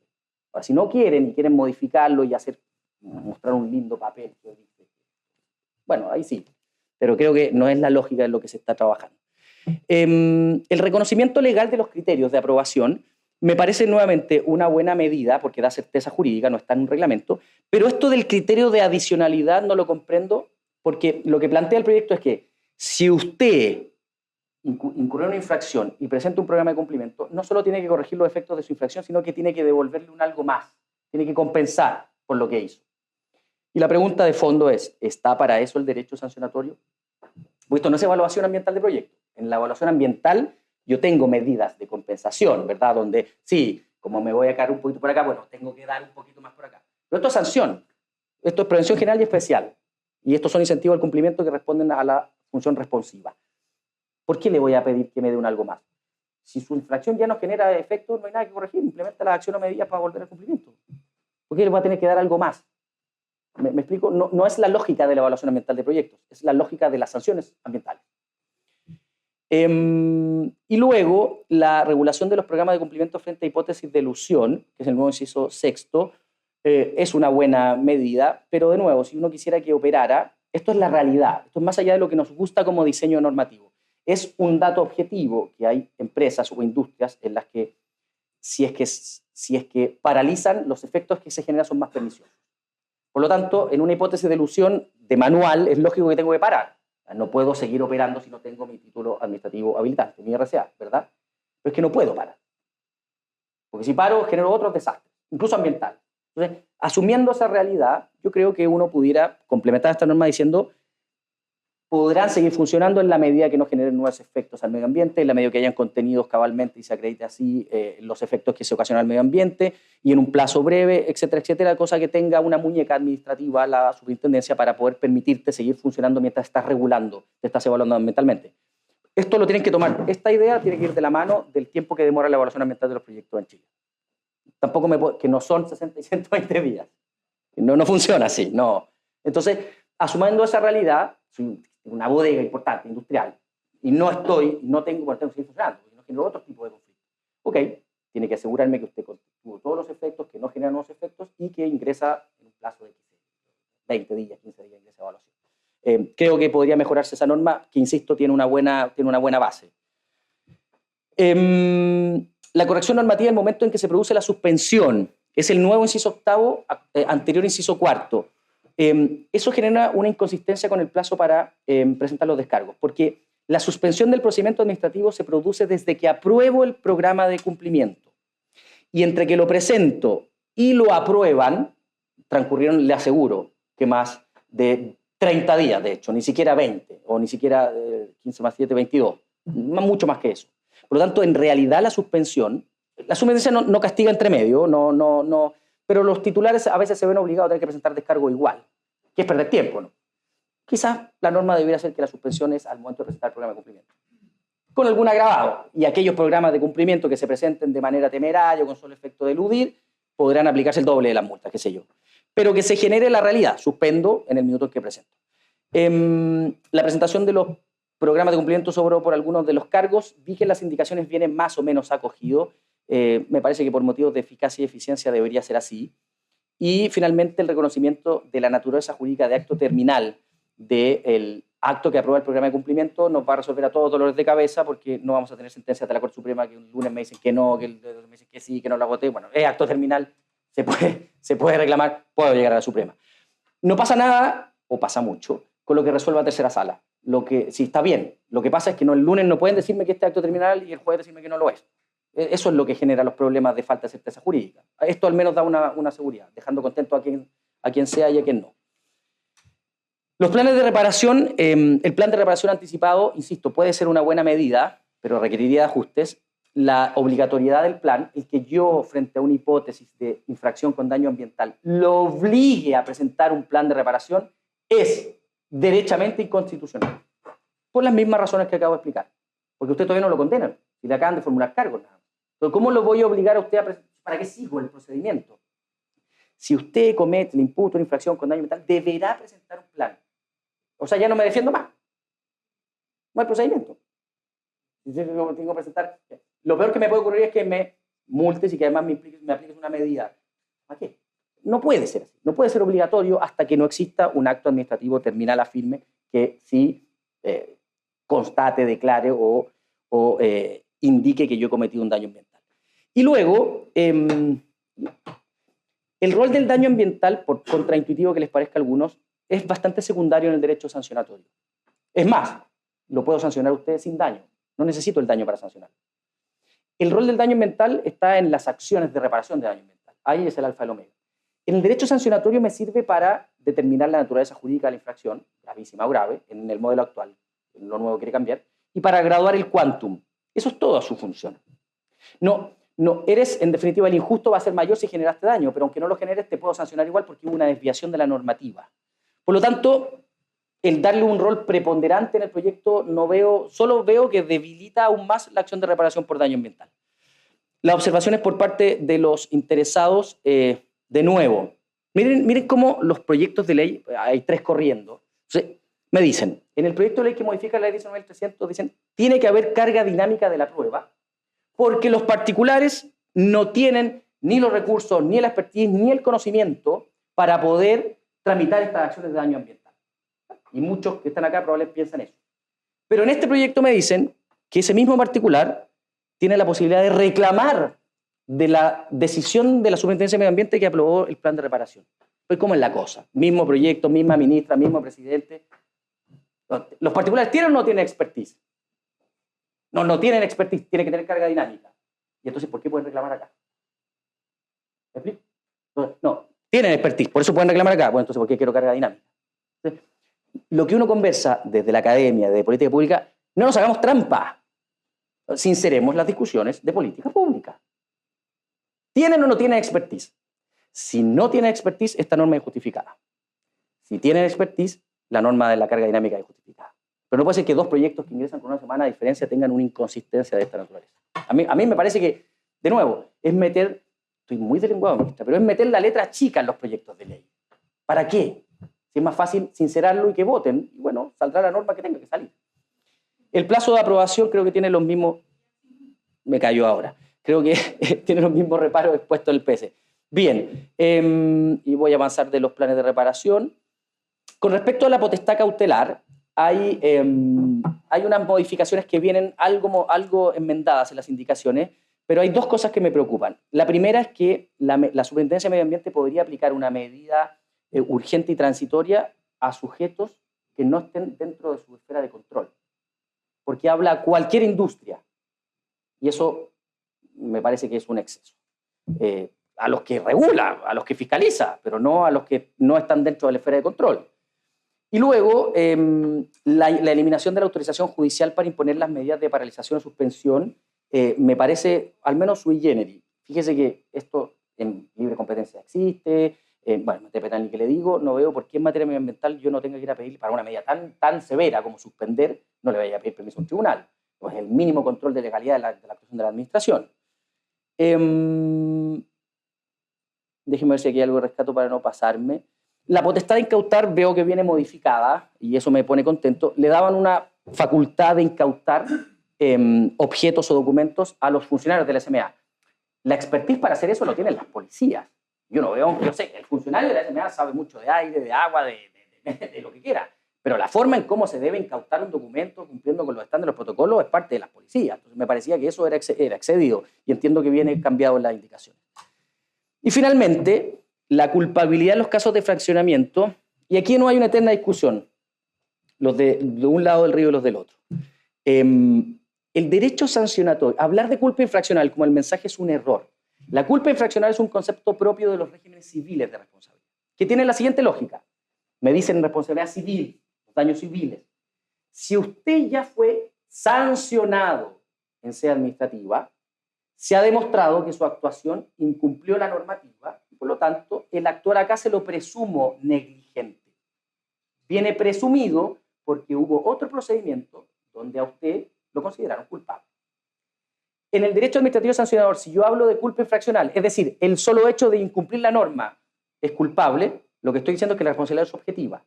Ahora, si no quieren y quieren modificarlo y mostrar un lindo papel, bueno, ahí sí. Pero creo que no es la lógica de lo que se está trabajando. El reconocimiento legal de los criterios de aprobación me parece nuevamente una buena medida porque da certeza jurídica, no está en un reglamento, pero esto del criterio de adicionalidad no lo comprendo porque lo que plantea el proyecto es que si usted incurrió en una infracción y presenta un programa de cumplimiento, no solo tiene que corregir los efectos de su infracción, sino que tiene que devolverle un algo más, tiene que compensar por lo que hizo. Y la pregunta de fondo es, ¿está para eso el derecho sancionatorio? Pues esto no es evaluación ambiental de proyecto. En la evaluación ambiental yo tengo medidas de compensación, ¿verdad? Donde, sí, como me voy a caer un poquito por acá, bueno, tengo que dar un poquito más por acá. Pero esto es sanción. Esto es prevención general y especial. Y estos son incentivos al cumplimiento que responden a la función responsiva. ¿Por qué le voy a pedir que me dé un algo más? Si su infracción ya no genera efectos, no hay nada que corregir. Implementa las acciones o medidas para volver al cumplimiento. ¿Por qué le voy a tener que dar algo más? ¿Me explico? No es la lógica de la evaluación ambiental de proyectos, es la lógica de las sanciones ambientales. Y luego, la regulación de los programas de cumplimiento frente a hipótesis de elusión, que es el nuevo inciso sexto, es una buena medida, pero de nuevo, si uno quisiera que operara, esto es la realidad, esto es más allá de lo que nos gusta como diseño normativo. Es un dato objetivo que hay empresas o industrias en las que si es que paralizan, los efectos que se generan son más perniciosos. Por lo tanto, en una hipótesis de elusión de manual, es lógico que tengo que parar. No puedo seguir operando si no tengo mi título administrativo habilitante, mi RCA, ¿verdad? Pero es que no puedo parar. Porque si paro, genero otros desastres, incluso ambientales. Entonces, asumiendo esa realidad, yo creo que uno pudiera complementar esta norma diciendo podrán seguir funcionando en la medida que no generen nuevos efectos al medio ambiente, en la medida que hayan contenidos cabalmente y se acredite así los efectos que se ocasionan al medio ambiente y en un plazo breve, etcétera, etcétera, cosa que tenga una muñeca administrativa la superintendencia para poder permitirte seguir funcionando mientras estás regulando, te estás evaluando ambientalmente. Esto lo tienen que tomar, esta idea tiene que ir de la mano del tiempo que demora la evaluación ambiental de los proyectos en Chile. Tampoco que no son 60 y 120 días. No funciona así, no. Entonces, asumiendo esa realidad, una bodega importante, industrial, y no tengo que seguir funcionando, porque no genero otro tipo de conflicto. Ok, tiene que asegurarme que usted tuvo todos los efectos, que no generan nuevos efectos y que ingresa en un plazo de 20 días, 15 días, ingresa a evaluación. Creo que podría mejorarse esa norma, que insisto, tiene una buena base. La corrección normativa en el momento en que se produce la suspensión es el nuevo inciso octavo, anterior inciso cuarto. Eso genera una inconsistencia con el plazo para presentar los descargos, porque la suspensión del procedimiento administrativo se produce desde que apruebo el programa de cumplimiento. Y entre que lo presento y lo aprueban, transcurrieron, le aseguro, que más de 30 días, de hecho, ni siquiera 20, o ni siquiera 15 más 7, 22, mucho más que eso. Por lo tanto, en realidad la suspensión no castiga entre medio, pero los titulares a veces se ven obligados a tener que presentar descargo igual, que es perder tiempo, ¿no? quizás la norma debería ser que la suspensión es al momento de presentar el programa de cumplimiento, con algún agravado, y aquellos programas de cumplimiento que se presenten de manera temeraria o con solo efecto de eludir, podrán aplicarse el doble de las multas, qué sé yo. Pero que se genere la realidad, suspendo en el minuto en que presento. La presentación de los programas de cumplimiento sobró por algunos de los cargos, vi que las indicaciones vienen más o menos acogidos, me parece que por motivos de eficacia y eficiencia debería ser así. Y finalmente el reconocimiento de la naturaleza jurídica de acto terminal del acto que aprueba el programa de cumplimiento nos va a resolver a todos dolores de cabeza, porque no vamos a tener sentencias de la Corte Suprema que un lunes me dicen que no, que el me dicen que sí, que no lo agoté. Bueno, es acto terminal, se puede reclamar, puedo llegar a la Suprema. No pasa nada, o pasa mucho, con lo que resuelva tercera sala. Si está bien, lo que pasa es que el lunes no pueden decirme que este acto terminal y el jueves decirme que no lo es. Eso es lo que genera los problemas de falta de certeza jurídica. Esto al menos da una seguridad, dejando contento a quien sea y a quien no. Los planes de reparación, el plan de reparación anticipado, insisto, puede ser una buena medida, pero requeriría de ajustes. La obligatoriedad del plan, el que yo, frente a una hipótesis de infracción con daño ambiental, lo obligue a presentar un plan de reparación, es derechamente inconstitucional. Por las mismas razones que acabo de explicar. Porque usted todavía no lo condena, y le acaban de formular cargos. Entonces, ¿cómo lo voy a obligar a usted a presentar? ¿Para qué sigo el procedimiento? Si usted comete, le imputa una infracción con daño ambiental, deberá presentar un plan. O sea, ya no me defiendo más. No hay procedimiento. Tengo que presentar. Lo peor que me puede ocurrir es que me multes y que además me apliques una medida. ¿Para qué? No puede ser así. No puede ser obligatorio hasta que no exista un acto administrativo terminal a firme que sí constate, declare o indique que yo he cometido un daño ambiental. Y luego, el rol del daño ambiental, por contraintuitivo que les parezca a algunos, es bastante secundario en el derecho sancionatorio. Es más, lo puedo sancionar a ustedes sin daño. No necesito el daño para sancionar. El rol del daño ambiental está en las acciones de reparación de daño ambiental. Ahí es el alfa y el omega. En el derecho sancionatorio me sirve para determinar la naturaleza jurídica de la infracción, gravísima o grave, en el modelo actual, en lo nuevo que quiere cambiar, y para graduar el quantum. Eso es toda su función. No, en definitiva, el injusto va a ser mayor si generaste daño, pero aunque no lo generes, te puedo sancionar igual porque hubo una desviación de la normativa. Por lo tanto, el darle un rol preponderante en el proyecto solo veo que debilita aún más la acción de reparación por daño ambiental. Las observaciones por parte de los interesados, de nuevo, miren cómo los proyectos de ley, hay 3 corriendo. Entonces, me dicen, en el proyecto de ley que modifica la ley 19.300, dicen, tiene que haber carga dinámica de la prueba, porque los particulares no tienen ni los recursos, ni la expertise, ni el conocimiento para poder tramitar estas acciones de daño ambiental. Y muchos que están acá probablemente piensan eso. Pero en este proyecto me dicen que ese mismo particular tiene la posibilidad de reclamar de la decisión de la Superintendencia de Medio Ambiente que aprobó el plan de reparación. Pues ¿cómo es la cosa? Mismo proyecto, misma ministra, mismo presidente. ¿Los particulares tienen o no tienen expertise? No tienen expertise, tienen que tener carga dinámica. ¿Y entonces por qué pueden reclamar acá? ¿Me explico? No, tienen expertise, por eso pueden reclamar acá. Bueno, entonces ¿por qué quiero carga dinámica? Entonces, lo que uno conversa desde la academia, de política pública, no nos hagamos trampa. Sinceremos las discusiones de política pública. ¿Tienen o no tienen expertise? Si no tienen expertise, esta norma es injustificada. Si tienen expertise, la norma de la carga dinámica es justificada. Pero no puede ser que 2 proyectos que ingresan con una semana de diferencia tengan una inconsistencia de esta naturaleza. A mí me parece que, de nuevo, es meter, estoy muy delenguado, ministra, pero es meter la letra chica en los proyectos de ley. ¿Para qué? Si es más fácil sincerarlo y que voten, y bueno, saldrá la norma que tenga que salir. El plazo de aprobación creo que tiene los mismos, me cayó ahora, creo que tiene los mismos reparos expuestos en el PS. Bien, y voy a avanzar de los planes de reparación. Con respecto a la potestad cautelar, hay unas modificaciones que vienen algo enmendadas en las indicaciones, pero hay 2 cosas que me preocupan. La primera es que la Superintendencia de Medio Ambiente podría aplicar una medida urgente y transitoria a sujetos que no estén dentro de su esfera de control, porque habla a cualquier industria, y eso me parece que es un exceso. A los que regula, a los que fiscaliza, pero no a los que no están dentro de la esfera de control. Y luego, la eliminación de la autorización judicial para imponer las medidas de paralización o suspensión me parece al menos sui generis. Fíjese que esto en libre competencia existe, bueno, en materia penal ni que le digo, no veo por qué en materia medioambiental yo no tenga que ir a pedir para una medida tan severa como suspender, no le vaya a pedir permiso a un tribunal. Pues el mínimo control de legalidad de la actuación de la administración. Déjenme ver si aquí hay algo de rescato para no pasarme. La potestad de incautar veo que viene modificada, y eso me pone contento. Le daban una facultad de incautar objetos o documentos a los funcionarios de la SMA. La expertise para hacer eso lo tienen las policías. Yo no veo, yo sé que el funcionario de la SMA sabe mucho de aire, de agua, de lo que quiera, pero la forma en cómo se debe incautar un documento cumpliendo con los estándares, los protocolos, es parte de las policías. Entonces me parecía que eso era excedido, y entiendo que viene cambiado en las indicaciones. Y finalmente, la culpabilidad en los casos de fraccionamiento, y aquí no hay una eterna discusión, los de un lado del río y los del otro. El derecho sancionatorio, hablar de culpa infraccional como el mensaje es un error. La culpa infraccional es un concepto propio de los regímenes civiles de responsabilidad, que tiene la siguiente lógica. Me dicen responsabilidad civil, los daños civiles. Si usted ya fue sancionado en sede administrativa, se ha demostrado que su actuación incumplió la normativa y, por lo tanto, el actuar acá se lo presumo negligente. Viene presumido porque hubo otro procedimiento donde a usted lo consideraron culpable. En el derecho administrativo sancionador, si yo hablo de culpa infraccional, es decir, el solo hecho de incumplir la norma es culpable, lo que estoy diciendo es que la responsabilidad es subjetiva.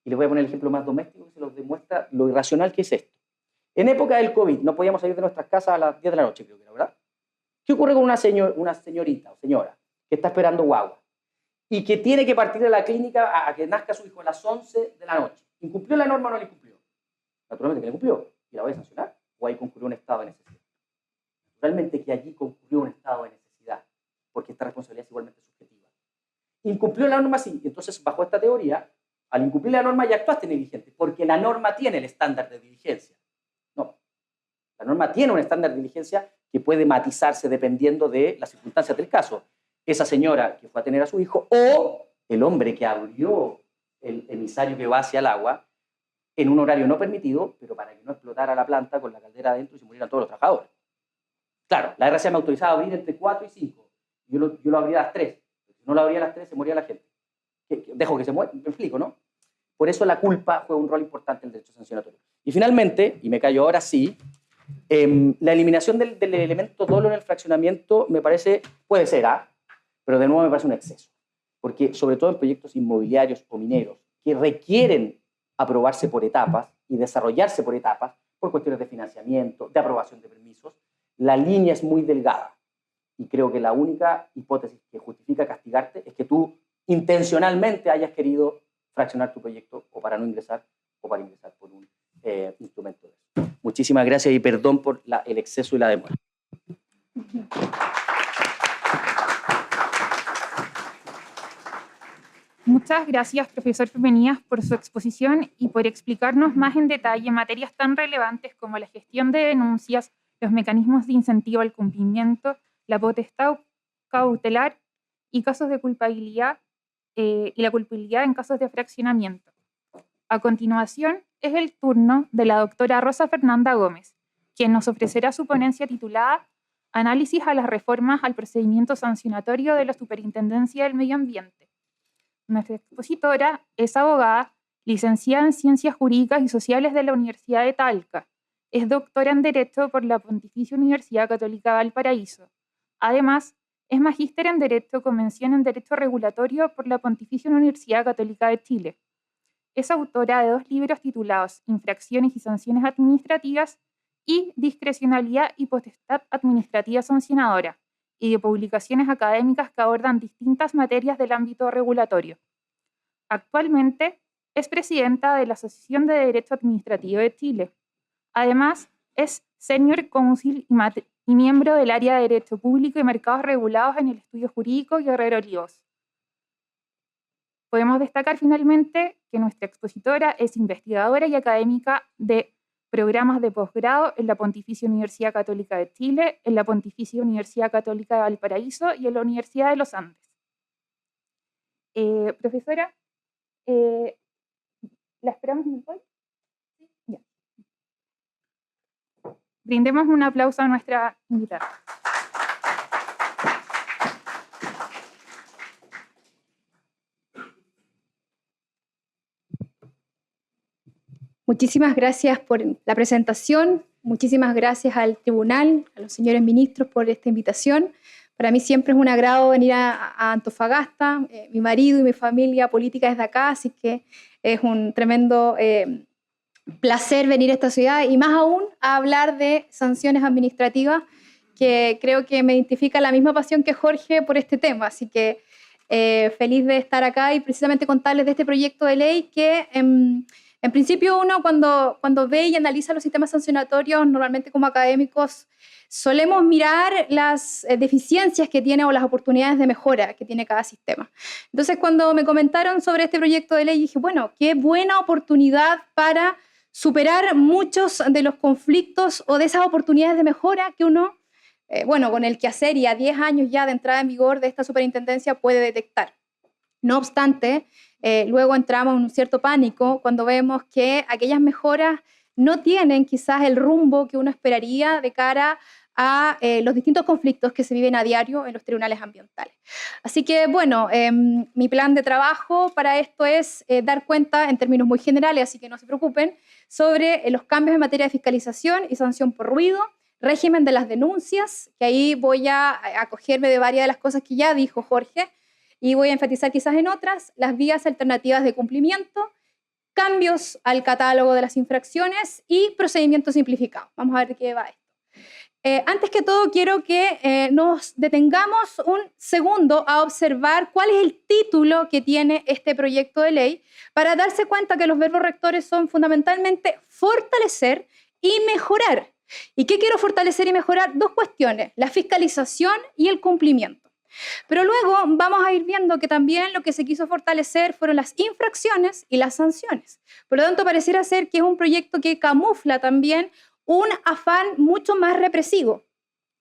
Y les voy a poner el ejemplo más doméstico que se los demuestra lo irracional que es esto. En época del COVID no podíamos salir de nuestras casas a las 10 de la noche, creo que era, ¿verdad? ¿Qué ocurre con una señorita o señora que está esperando guagua y que tiene que partir de la clínica a que nazca su hijo a las 11 de la noche? ¿Incumplió la norma o no la incumplió? Naturalmente que la incumplió. ¿Y la voy a sancionar? ¿O ahí concurrió un estado de necesidad? Naturalmente que allí concurrió un estado de necesidad, porque esta responsabilidad es igualmente subjetiva. ¿Incumplió la norma? Sí. Entonces, bajo esta teoría, al incumplir la norma ya actuaste negligente, porque la norma tiene el estándar de diligencia. No. La norma tiene un estándar de diligencia que puede matizarse dependiendo de las circunstancias del caso. Esa señora que fue a tener a su hijo o el hombre que abrió el emisario que va hacia el agua en un horario no permitido, pero para que no explotara la planta con la caldera adentro y se murieran todos los trabajadores. Claro, la RCA me autorizaba a abrir entre 4 y 5. Yo lo abría a las 3. Si no lo abría a las 3, se moría la gente. Dejo que se muera, me explico, ¿no? Por eso la culpa juega un rol importante en el derecho sancionatorio. Y finalmente, y me callo ahora sí, la eliminación del elemento dolo en el fraccionamiento me parece, puede ser, pero de nuevo me parece un exceso. Porque sobre todo en proyectos inmobiliarios o mineros que requieren aprobarse por etapas y desarrollarse por etapas, por cuestiones de financiamiento, de aprobación de permisos, la línea es muy delgada. Y creo que la única hipótesis que justifica castigarte es que tú intencionalmente hayas querido fraccionar tu proyecto o para no ingresar o para ingresar por un instrumento de eso. Muchísimas gracias y perdón por el exceso y la demora. Muchas gracias, profesor Femenías, por su exposición y por explicarnos más en detalle materias tan relevantes como la gestión de denuncias, los mecanismos de incentivo al cumplimiento, la potestad cautelar y casos de culpabilidad y la culpabilidad en casos de fraccionamiento. A continuación, es el turno de la doctora Rosa Fernanda Gómez, quien nos ofrecerá su ponencia titulada Análisis a las reformas al procedimiento sancionatorio de la Superintendencia del Medio Ambiente. Nuestra expositora es abogada, licenciada en Ciencias Jurídicas y Sociales de la Universidad de Talca. Es doctora en Derecho por la Pontificia Universidad Católica de Valparaíso. Además, es magíster en Derecho con mención en Derecho Regulatorio por la Pontificia Universidad Católica de Chile. Es autora de 2 libros titulados Infracciones y sanciones administrativas y Discrecionalidad y potestad administrativa sancionadora, y de publicaciones académicas que abordan distintas materias del ámbito regulatorio. Actualmente es presidenta de la Asociación de Derecho Administrativo de Chile. Además, es Senior Counsel y miembro del área de Derecho Público y Mercados Regulados en el Estudio Jurídico Guerrero Olivos. Podemos destacar finalmente que nuestra expositora es investigadora y académica de programas de posgrado en la Pontificia Universidad Católica de Chile, en la Pontificia Universidad Católica de Valparaíso y en la Universidad de los Andes. Profesora, ¿la esperamos en el hall? Ya. Brindemos un aplauso a nuestra invitada. Muchísimas gracias por la presentación, muchísimas gracias al tribunal, a los señores ministros por esta invitación. Para mí siempre es un agrado venir a Antofagasta. Mi marido y mi familia política es de acá, así que es un tremendo placer venir a esta ciudad y más aún a hablar de sanciones administrativas, que creo que me identifica la misma pasión que Jorge por este tema. Así que feliz de estar acá y precisamente contarles de este proyecto de ley que en principio uno cuando ve y analiza los sistemas sancionatorios, normalmente como académicos, solemos mirar las deficiencias que tiene o las oportunidades de mejora que tiene cada sistema. Entonces, cuando me comentaron sobre este proyecto de ley, dije, bueno, qué buena oportunidad para superar muchos de los conflictos o de esas oportunidades de mejora que uno, con el quehacer y a 10 años ya de entrada en vigor de esta superintendencia puede detectar. No obstante, luego entramos en un cierto pánico cuando vemos que aquellas mejoras no tienen quizás el rumbo que uno esperaría de cara a los distintos conflictos que se viven a diario en los tribunales ambientales. Así que, mi plan de trabajo para esto es dar cuenta en términos muy generales, así que no se preocupen, sobre los cambios en materia de fiscalización y sanción por ruido, régimen de las denuncias, que ahí voy a acogerme de varias de las cosas que ya dijo Jorge, y voy a enfatizar quizás en otras, las vías alternativas de cumplimiento, cambios al catálogo de las infracciones y procedimientos simplificados. Vamos a ver de qué va esto. Antes que todo, quiero que nos detengamos un segundo a observar cuál es el título que tiene este proyecto de ley para darse cuenta que los verbos rectores son fundamentalmente fortalecer y mejorar. ¿Y qué quiero fortalecer y mejorar? Dos cuestiones, la fiscalización y el cumplimiento. Pero luego vamos a ir viendo que también lo que se quiso fortalecer fueron las infracciones y las sanciones. Por lo tanto, pareciera ser que es un proyecto que camufla también un afán mucho más represivo.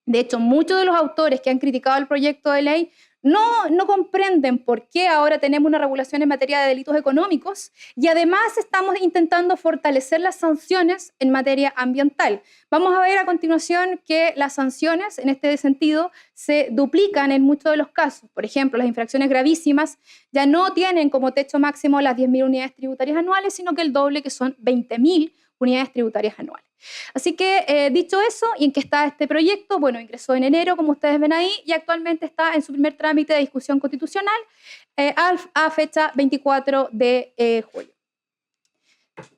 De hecho, muchos de los autores que han criticado el proyecto de ley no comprenden por qué ahora tenemos una regulación en materia de delitos económicos y además estamos intentando fortalecer las sanciones en materia ambiental. Vamos a ver a continuación que las sanciones en este sentido se duplican en muchos de los casos. Por ejemplo, las infracciones gravísimas ya no tienen como techo máximo las 10.000 unidades tributarias anuales, sino que el doble, que son 20.000 unidades tributarias anuales. Así que, dicho eso, ¿y en qué está este proyecto? Bueno, ingresó en enero, como ustedes ven ahí, y actualmente está en su primer trámite de discusión constitucional a fecha 24 de julio.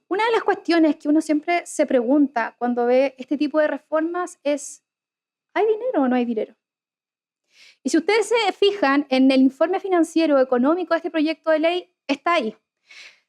Una de las cuestiones que uno siempre se pregunta cuando ve este tipo de reformas es, ¿hay dinero o no hay dinero? Y si ustedes se fijan en el informe financiero económico de este proyecto de ley, está ahí.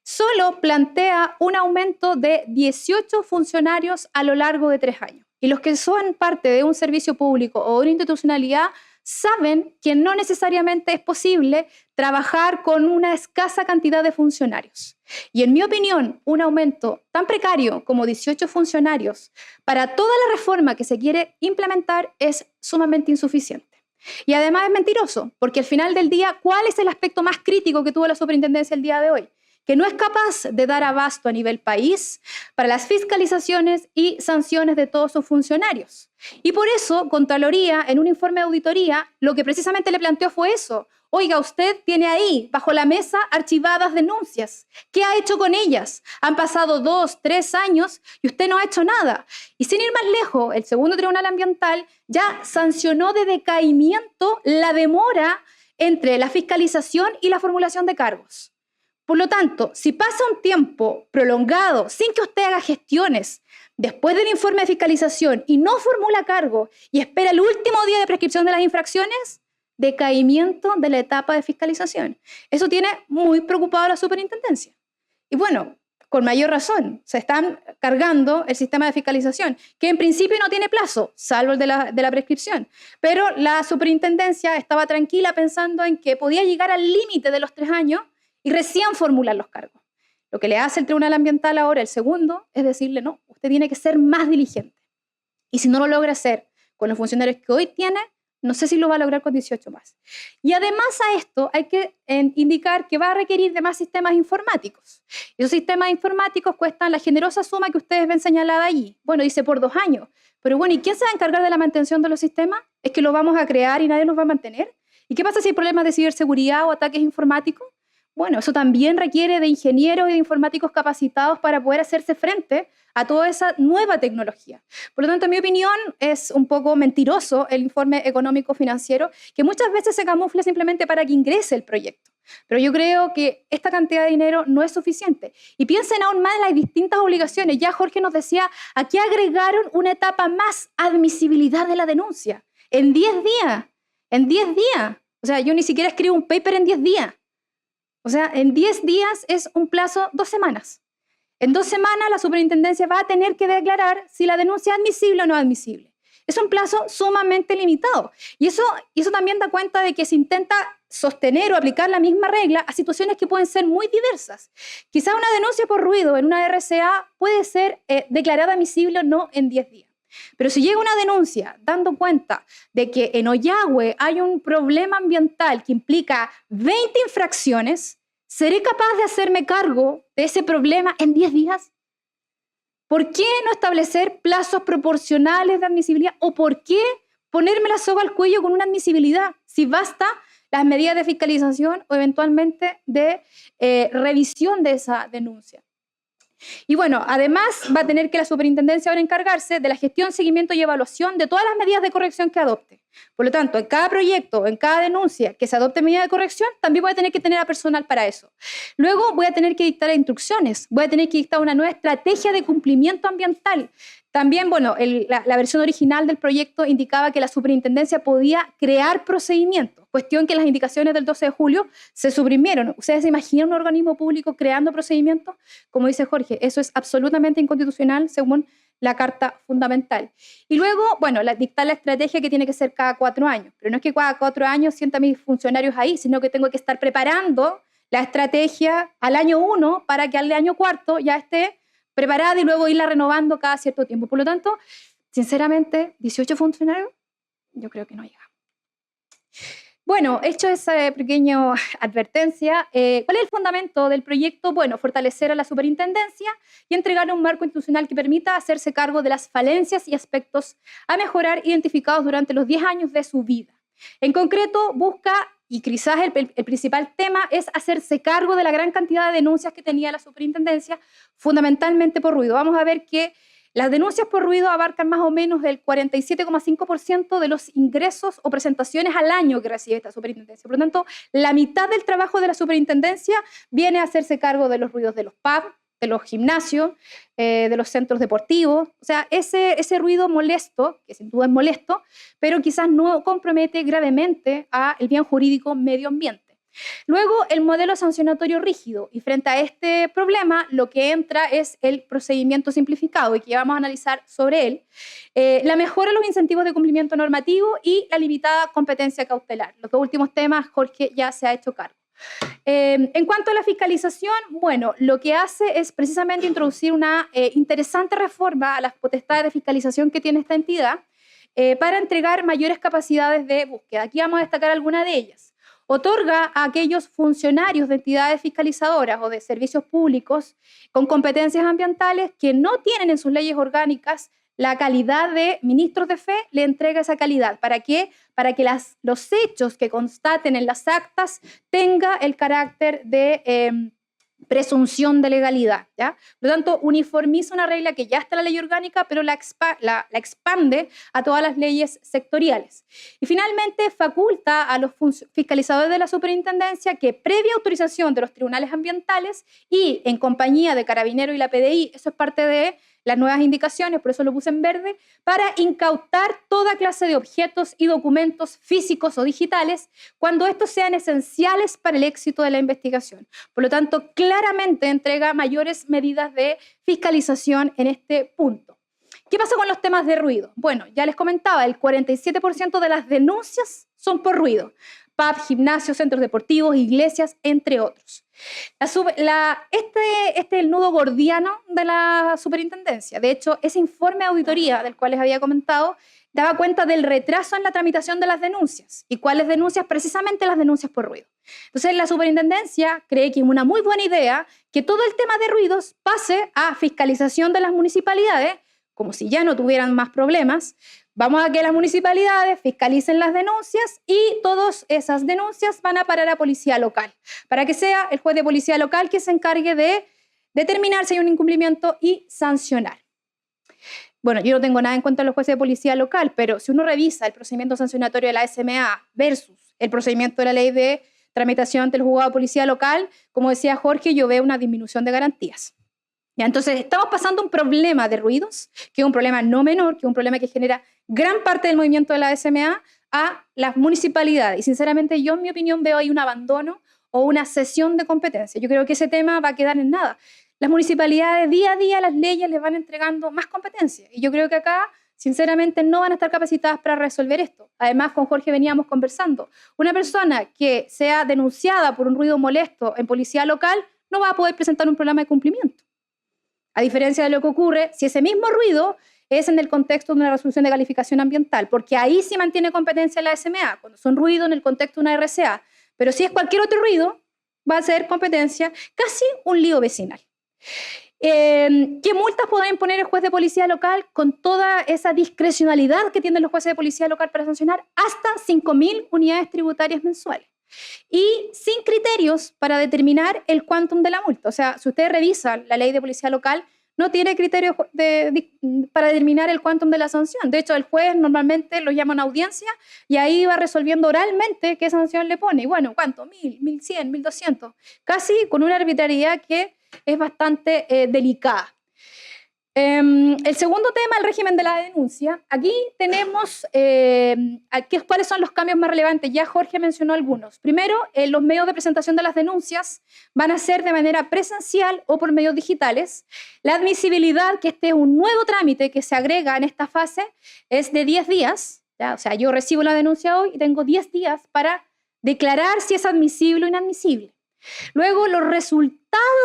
Solo plantea un aumento de 18 funcionarios a lo largo de 3 años. Y los que son parte de un servicio público o de una institucionalidad saben que no necesariamente es posible trabajar con una escasa cantidad de funcionarios. Y en mi opinión, un aumento tan precario como 18 funcionarios para toda la reforma que se quiere implementar es sumamente insuficiente. Y además es mentiroso, porque al final del día, ¿cuál es el aspecto más crítico que tuvo la superintendencia el día de hoy? Que no es capaz de dar abasto a nivel país para las fiscalizaciones y sanciones de todos sus funcionarios. Y por eso, Contraloría, en un informe de auditoría, lo que precisamente le planteó fue eso. Oiga, usted tiene ahí, bajo la mesa, archivadas denuncias. ¿Qué ha hecho con ellas? Han pasado 2, 3 años y usted no ha hecho nada. Y sin ir más lejos, el segundo Tribunal Ambiental ya sancionó de decaimiento la demora entre la fiscalización y la formulación de cargos. Por lo tanto, si pasa un tiempo prolongado sin que usted haga gestiones después del informe de fiscalización y no formula cargo y espera el último día de prescripción de las infracciones, decaimiento de la etapa de fiscalización. Eso tiene muy preocupado a la superintendencia. Y bueno, con mayor razón, se están cargando el sistema de fiscalización, que en principio no tiene plazo, salvo el de la prescripción. Pero la superintendencia estaba tranquila pensando en que podía llegar al límite de los 3 años y recién formular los cargos. Lo que le hace el Tribunal Ambiental ahora, el segundo, es decirle, no, usted tiene que ser más diligente. Y si no lo logra hacer con los funcionarios que hoy tiene, no sé si lo va a lograr con 18 más. Y además a esto hay que indicar que va a requerir de más sistemas informáticos. Esos sistemas informáticos cuestan la generosa suma que ustedes ven señalada allí. Bueno, dice por 2 años. Pero bueno, ¿y quién se va a encargar de la mantención de los sistemas? ¿Es que los vamos a crear y nadie los va a mantener? ¿Y qué pasa si hay problemas de ciberseguridad o ataques informáticos? Bueno, eso también requiere de ingenieros y de informáticos capacitados para poder hacerse frente a toda esa nueva tecnología. Por lo tanto, en mi opinión, es un poco mentiroso el informe económico financiero, que muchas veces se camufla simplemente para que ingrese el proyecto. Pero yo creo que esta cantidad de dinero no es suficiente. Y piensen aún más en las distintas obligaciones. Ya Jorge nos decía, aquí agregaron una etapa más, admisibilidad de la denuncia. En 10 días. En 10 días. O sea, yo ni siquiera escribo un paper en 10 días. O sea, en 10 días es un plazo 2 semanas. En 2 semanas la superintendencia va a tener que declarar si la denuncia es admisible o no admisible. Es un plazo sumamente limitado. Y eso también da cuenta de que se intenta sostener o aplicar la misma regla a situaciones que pueden ser muy diversas. Quizá una denuncia por ruido en una RCA puede ser declarada admisible o no en 10 días. Pero si llega una denuncia dando cuenta de que en Ollagüe hay un problema ambiental que implica 20 infracciones, ¿seré capaz de hacerme cargo de ese problema en 10 días? ¿Por qué no establecer plazos proporcionales de admisibilidad? ¿O por qué ponerme la soga al cuello con una admisibilidad? Si basta las medidas de fiscalización o eventualmente de revisión de esa denuncia. Y bueno, además va a tener que la superintendencia ahora encargarse de la gestión, seguimiento y evaluación de todas las medidas de corrección que adopte. Por lo tanto, en cada proyecto, en cada denuncia que se adopte medida de corrección, también voy a tener que tener a personal para eso. Luego voy a tener que dictar instrucciones, voy a tener que dictar una nueva estrategia de cumplimiento ambiental. También, bueno, la versión original del proyecto indicaba que la superintendencia podía crear procedimientos, cuestión que las indicaciones del 12 de julio se suprimieron. ¿Ustedes se imaginan un organismo público creando procedimientos? Como dice Jorge, eso es absolutamente inconstitucional según la Carta Fundamental. Y luego, bueno, dictar la estrategia que tiene que ser cada 4 años. Pero no es que cada 4 años sienta a mis funcionarios ahí, sino que tengo que estar preparando la estrategia al año 1 para que al año 4 ya esté preparada y luego irla renovando cada cierto tiempo. Por lo tanto, sinceramente, 18 funcionarios, yo creo que no llega. Bueno, hecho esa pequeña advertencia, ¿cuál es el fundamento del proyecto? Bueno, fortalecer a la superintendencia y entregar un marco institucional que permita hacerse cargo de las falencias y aspectos a mejorar identificados durante los 10 años de su vida. En concreto, busca, y quizás el principal tema, es hacerse cargo de la gran cantidad de denuncias que tenía la superintendencia, fundamentalmente por ruido. Vamos a ver que las denuncias por ruido abarcan más o menos el 47,5% de los ingresos o presentaciones al año que recibe esta superintendencia. Por lo tanto, la mitad del trabajo de la superintendencia viene a hacerse cargo de los ruidos de los pubs, de los gimnasios, de los centros deportivos. O sea, ese ruido molesto, que sin duda es molesto, pero quizás no compromete gravemente al bien jurídico medio ambiente. Luego, el modelo sancionatorio rígido. Y frente a este problema, lo que entra es el procedimiento simplificado, y que vamos a analizar sobre él. La mejora de los incentivos de cumplimiento normativo y la limitada competencia cautelar. Los 2 últimos temas, Jorge ya se ha hecho cargo. En cuanto a la fiscalización, bueno, lo que hace es precisamente introducir una interesante reforma a las potestades de fiscalización que tiene esta entidad para entregar mayores capacidades de búsqueda. Aquí vamos a destacar algunas de ellas. Otorga a aquellos funcionarios de entidades fiscalizadoras o de servicios públicos con competencias ambientales que no tienen en sus leyes orgánicas la calidad de ministros de fe, le entrega esa calidad. ¿Para qué? Para que los hechos que constaten en las actas tenga el carácter de presunción de legalidad, ¿ya? Por lo tanto, uniformiza una regla que ya está en la ley orgánica, pero la expande a todas las leyes sectoriales. Y finalmente, faculta a los fiscalizadores de la superintendencia que, previa autorización de los tribunales ambientales y en compañía de Carabineros y la PDI, eso es parte de las nuevas indicaciones, por eso lo puse en verde, para incautar toda clase de objetos y documentos físicos o digitales cuando estos sean esenciales para el éxito de la investigación. Por lo tanto, claramente entrega mayores medidas de fiscalización en este punto. ¿Qué pasa con los temas de ruido? Bueno, ya les comentaba, el 47% de las denuncias son por ruido. Pubs, gimnasios, centros deportivos, iglesias, entre otros. Este es el nudo gordiano de la superintendencia. De hecho, ese informe de auditoría del cual les había comentado daba cuenta del retraso en la tramitación de las denuncias. ¿Y cuáles denuncias? Precisamente las denuncias por ruido. Entonces, la superintendencia cree que es una muy buena idea que todo el tema de ruidos pase a fiscalización de las municipalidades, como si ya no tuvieran más problemas, vamos a que las municipalidades fiscalicen las denuncias y todas esas denuncias van a parar a policía local, para que sea el juez de policía local que se encargue de determinar si hay un incumplimiento y sancionar. Bueno, yo no tengo nada en contra de los jueces de policía local, pero si uno revisa el procedimiento sancionatorio de la SMA versus el procedimiento de la ley de tramitación ante el juzgado de policía local, como decía Jorge, yo veo una disminución de garantías. ¿Ya? Entonces, estamos pasando un problema de ruidos, que es un problema no menor, que es un problema que genera gran parte del movimiento de la SMA, a las municipalidades. Y sinceramente yo, en mi opinión, veo ahí un abandono o una cesión de competencia. Yo creo que ese tema va a quedar en nada. Las municipalidades, día a día, las leyes les van entregando más competencias. Y yo creo que acá, sinceramente, no van a estar capacitadas para resolver esto. Además, con Jorge veníamos conversando. Una persona que sea denunciada por un ruido molesto en policía local no va a poder presentar un programa de cumplimiento. A diferencia de lo que ocurre si ese mismo ruido es en el contexto de una resolución de calificación ambiental, porque ahí sí mantiene competencia la SMA, cuando son ruidos en el contexto de una RCA. Pero si es cualquier otro ruido, va a ser competencia casi un lío vecinal. ¿Qué multas podrá imponer el juez de policía local con toda esa discrecionalidad que tienen los jueces de policía local para sancionar? Hasta 5.000 unidades tributarias mensuales. Y sin criterios para determinar el quantum de la multa. O sea, si ustedes revisan la ley de policía local, no tiene criterios para determinar el quantum de la sanción. De hecho, el juez normalmente lo llama a una audiencia y ahí va resolviendo oralmente qué sanción le pone. Y bueno, ¿cuánto? 1.000, 1.100, 1.200. Casi con una arbitrariedad que es bastante delicada. El segundo tema, el régimen de la denuncia. Aquí tenemos cuáles son los cambios más relevantes. Ya Jorge mencionó algunos. Primero, los medios de presentación de las denuncias van a ser de manera presencial o por medios digitales. La admisibilidad, que este es un nuevo trámite que se agrega en esta fase, es de 10 días. ¿Ya? O sea, yo recibo la denuncia hoy y tengo 10 días para declarar si es admisible o inadmisible. Luego, los resultados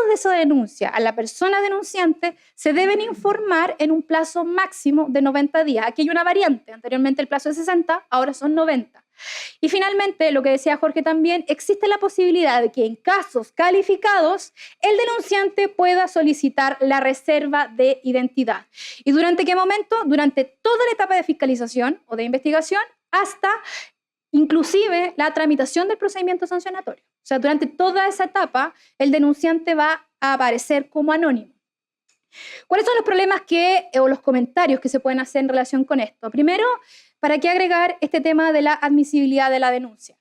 de esa denuncia a la persona denunciante se deben informar en un plazo máximo de 90 días. Aquí hay una variante. Anteriormente el plazo de 60, ahora son 90. Y finalmente, lo que decía Jorge también, existe la posibilidad de que en casos calificados el denunciante pueda solicitar la reserva de identidad. ¿Y durante qué momento? Durante toda la etapa de fiscalización o de investigación hasta inclusive la tramitación del procedimiento sancionatorio. O sea, durante toda esa etapa, el denunciante va a aparecer como anónimo. ¿Cuáles son los problemas o los comentarios que se pueden hacer en relación con esto? Primero, ¿para qué agregar este tema de la admisibilidad de la denuncia?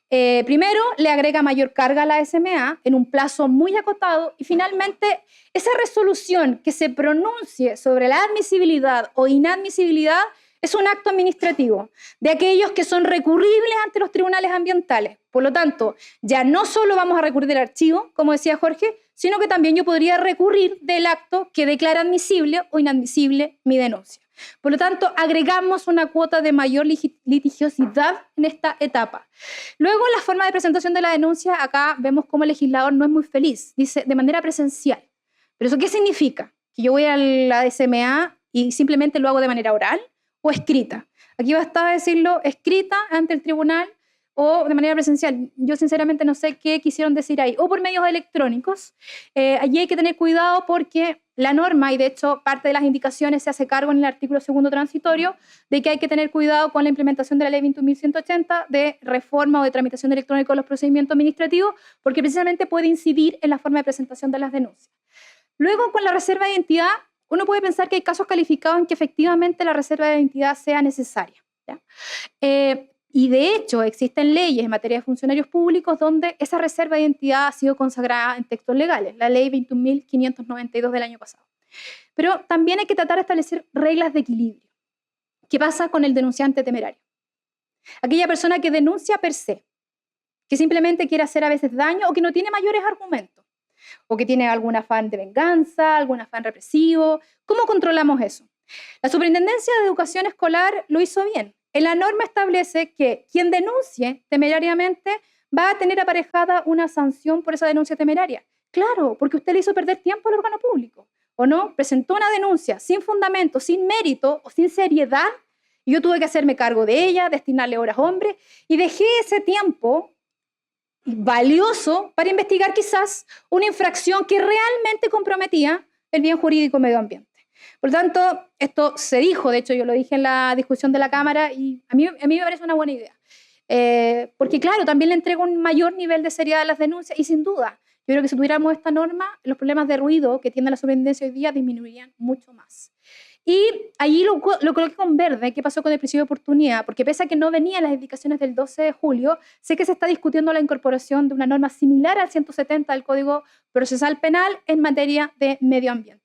Primero, le agrega mayor carga a la SMA en un plazo muy acotado y finalmente, esa resolución que se pronuncie sobre la admisibilidad o inadmisibilidad es un acto administrativo de aquellos que son recurribles ante los tribunales ambientales. Por lo tanto, ya no solo vamos a recurrir del archivo, como decía Jorge, sino que también yo podría recurrir del acto que declara admisible o inadmisible mi denuncia. Por lo tanto, agregamos una cuota de mayor litigiosidad en esta etapa. Luego, la forma de presentación de la denuncia, acá vemos cómo el legislador no es muy feliz, dice de manera presencial. ¿Pero eso qué significa? ¿Que yo voy a la SMA y simplemente lo hago de manera oral o escrita? Aquí basta decirlo escrita ante el tribunal o de manera presencial. Yo sinceramente no sé qué quisieron decir ahí. O por medios electrónicos. Allí hay que tener cuidado porque la norma, y de hecho parte de las indicaciones se hace cargo en el artículo 2º transitorio, de que hay que tener cuidado con la implementación de la ley 21.180 de reforma o de tramitación electrónica de los procedimientos administrativos, porque precisamente puede incidir en la forma de presentación de las denuncias. Luego, con la reserva de identidad, uno puede pensar que hay casos calificados en que efectivamente la reserva de identidad sea necesaria, ¿ya? Y de hecho existen leyes en materia de funcionarios públicos donde esa reserva de identidad ha sido consagrada en textos legales, la ley 21.592 del año pasado. Pero también hay que tratar de establecer reglas de equilibrio. ¿Qué pasa con el denunciante temerario? Aquella persona que denuncia per se, que simplemente quiere hacer a veces daño o que no tiene mayores argumentos, o que tiene algún afán de venganza, algún afán represivo. ¿Cómo controlamos eso? La Superintendencia de Educación Escolar lo hizo bien. En la norma establece que quien denuncie temerariamente va a tener aparejada una sanción por esa denuncia temeraria. Claro, porque usted le hizo perder tiempo al órgano público, ¿o no? Presentó una denuncia sin fundamento, sin mérito o sin seriedad, y yo tuve que hacerme cargo de ella, destinarle horas hombre, y dejé ese tiempo valioso para investigar quizás una infracción que realmente comprometía el bien jurídico medio ambiente. Por lo tanto, esto se dijo, de hecho yo lo dije en la discusión de la Cámara, y a mí me parece una buena idea. Porque claro, también le entrega un mayor nivel de seriedad a las denuncias y sin duda, yo creo que si tuviéramos esta norma, los problemas de ruido que tiene la superintendencia hoy día disminuirían mucho más. Y allí lo coloqué con verde, qué pasó con el principio de oportunidad, porque pese a que no venían las indicaciones del 12 de julio, sé que se está discutiendo la incorporación de una norma similar al 170 del Código Procesal Penal en materia de medio ambiente.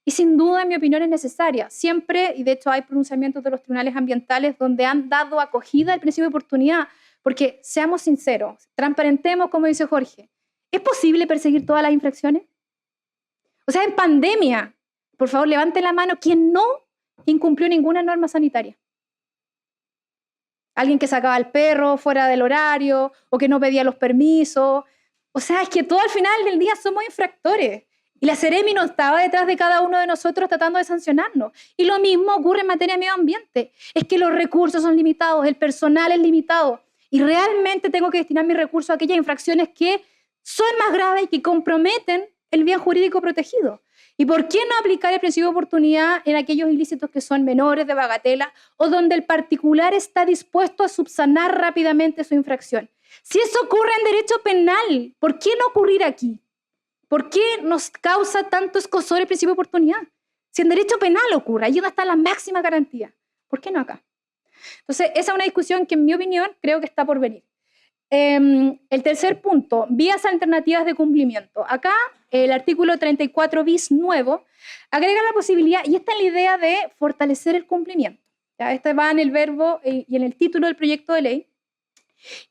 Y sin duda, en mi opinión, es necesaria. Siempre, y de hecho hay pronunciamientos de los tribunales ambientales donde han dado acogida al principio de oportunidad, porque seamos sinceros, transparentemos, como dice Jorge, ¿es posible perseguir todas las infracciones? O sea, en pandemia, por favor, levante la mano quien no incumplió ninguna norma sanitaria. Alguien que sacaba al perro fuera del horario o que no pedía los permisos. O sea, es que todo al final del día somos infractores. Y la Seremi no estaba detrás de cada uno de nosotros tratando de sancionarnos. Y lo mismo ocurre en materia de medio ambiente. Es que los recursos son limitados, el personal es limitado. Y realmente tengo que destinar mis recursos a aquellas infracciones que son más graves y que comprometen el bien jurídico protegido. ¿Y por qué no aplicar el principio de oportunidad en aquellos ilícitos que son menores, de bagatela, o donde el particular está dispuesto a subsanar rápidamente su infracción? Si eso ocurre en derecho penal, ¿por qué no ocurrir aquí? ¿Por qué nos causa tanto escozor el principio de oportunidad? Si en derecho penal ocurre, ahí donde está la máxima garantía, ¿por qué no acá? Entonces, esa es una discusión que, en mi opinión, creo que está por venir. El tercer punto, vías alternativas de cumplimiento. Acá, el artículo 34 bis nuevo agrega la posibilidad, y esta es la idea de fortalecer el cumplimiento. ¿Ya? Este va en el verbo y en el título del proyecto de ley.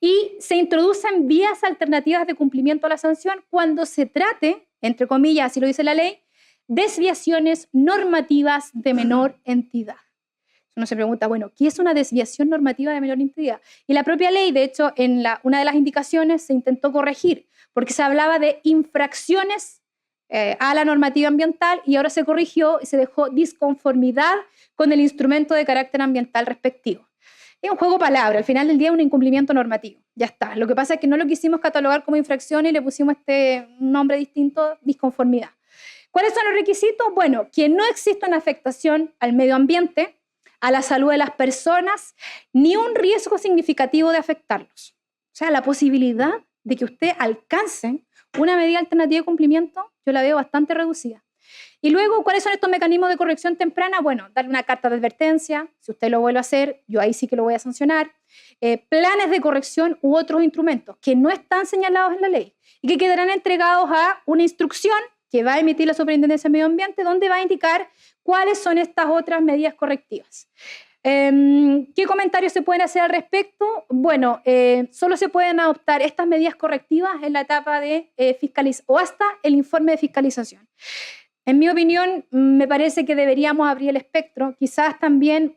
Y se introducen vías alternativas de cumplimiento a la sanción cuando se trate, entre comillas, así lo dice la ley, desviaciones normativas de menor entidad. Uno se pregunta, bueno, ¿qué es una desviación normativa de menor entidad? Y la propia ley, de hecho, en una de las indicaciones se intentó corregir, porque se hablaba de infracciones a la normativa ambiental y ahora se corrigió y se dejó disconformidad con el instrumento de carácter ambiental respectivo. Es un juego de palabras, al final del día es un incumplimiento normativo, ya está. Lo que pasa es que no lo quisimos catalogar como infracción y le pusimos un nombre distinto, disconformidad. ¿Cuáles son los requisitos? Bueno, que no exista una afectación al medio ambiente, a la salud de las personas, ni un riesgo significativo de afectarlos. O sea, la posibilidad de que usted alcance una medida alternativa de cumplimiento, yo la veo bastante reducida. Y luego, ¿cuáles son estos mecanismos de corrección temprana? Bueno, darle una carta de advertencia, si usted lo vuelve a hacer, yo ahí sí que lo voy a sancionar, planes de corrección u otros instrumentos que no están señalados en la ley y que quedarán entregados a una instrucción que va a emitir la Superintendencia de Medio Ambiente, donde va a indicar cuáles son estas otras medidas correctivas. ¿Qué comentarios se pueden hacer al respecto? Bueno, solo se pueden adoptar estas medidas correctivas en la etapa de fiscalización o hasta el informe de fiscalización. En mi opinión, me parece que deberíamos abrir el espectro. Quizás también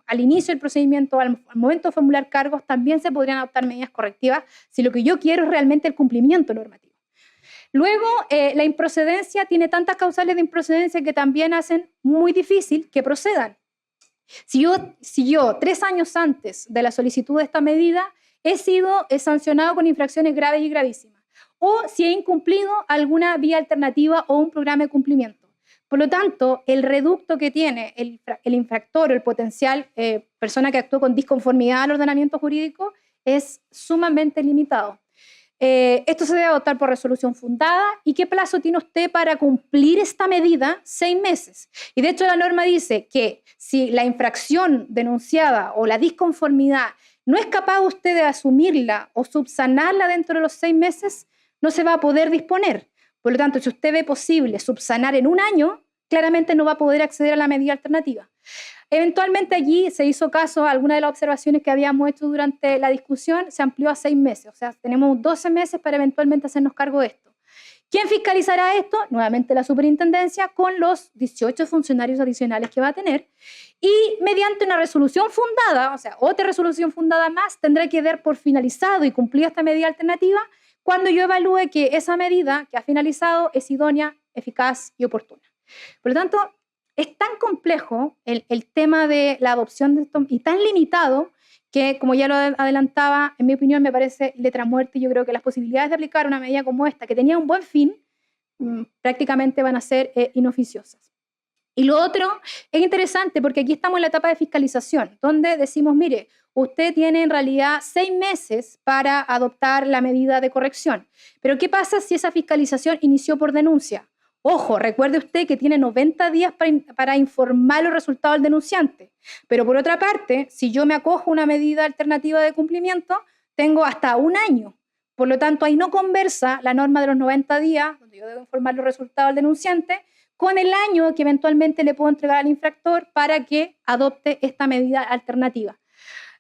al inicio del procedimiento, al momento de formular cargos, también se podrían adoptar medidas correctivas si lo que yo quiero es realmente el cumplimiento normativo. Luego, la improcedencia tiene tantas causales de improcedencia que también hacen muy difícil que procedan. Si yo 3 años antes de la solicitud de esta medida he sido sancionado con infracciones graves y gravísimas, o si he incumplido alguna vía alternativa o un programa de cumplimiento. Por lo tanto, el reducto que tiene el infractor o el potencial persona que actuó con disconformidad al ordenamiento jurídico es sumamente limitado. Esto se debe adoptar por resolución fundada. ¿Y qué plazo tiene usted para cumplir esta medida? 6 meses. Y de hecho la norma dice que si la infracción denunciada o la disconformidad no es capaz usted de asumirla o subsanarla dentro de los 6 meses, no se va a poder disponer. Por lo tanto, si usted ve posible subsanar en 1 año, claramente no va a poder acceder a la medida alternativa. Eventualmente allí se hizo caso a algunas de las observaciones que habíamos hecho durante la discusión, se amplió a 6 meses, o sea, tenemos 12 meses para eventualmente hacernos cargo de esto. ¿Quién fiscalizará esto? Nuevamente la superintendencia con los 18 funcionarios adicionales que va a tener y mediante una resolución fundada, o sea, otra resolución fundada más, tendrá que dar por finalizado y cumplida esta medida alternativa cuando yo evalúe que esa medida que ha finalizado es idónea, eficaz y oportuna. Por lo tanto, es tan complejo el tema de la adopción de esto y tan limitado que, como ya lo adelantaba, en mi opinión me parece letra muerta y yo creo que las posibilidades de aplicar una medida como esta, que tenía un buen fin, prácticamente van a ser inoficiosas. Y lo otro es interesante porque aquí estamos en la etapa de fiscalización, donde decimos, mire, usted tiene en realidad 6 meses para adoptar la medida de corrección. Pero ¿qué pasa si esa fiscalización inició por denuncia? Ojo, recuerde usted que tiene 90 días para informar los resultados del denunciante. Pero por otra parte, si yo me acojo a una medida alternativa de cumplimiento, tengo hasta 1 año. Por lo tanto, ahí no conversa la norma de los 90 días, donde yo debo informar los resultados del denunciante, con el año que eventualmente le puedo entregar al infractor para que adopte esta medida alternativa.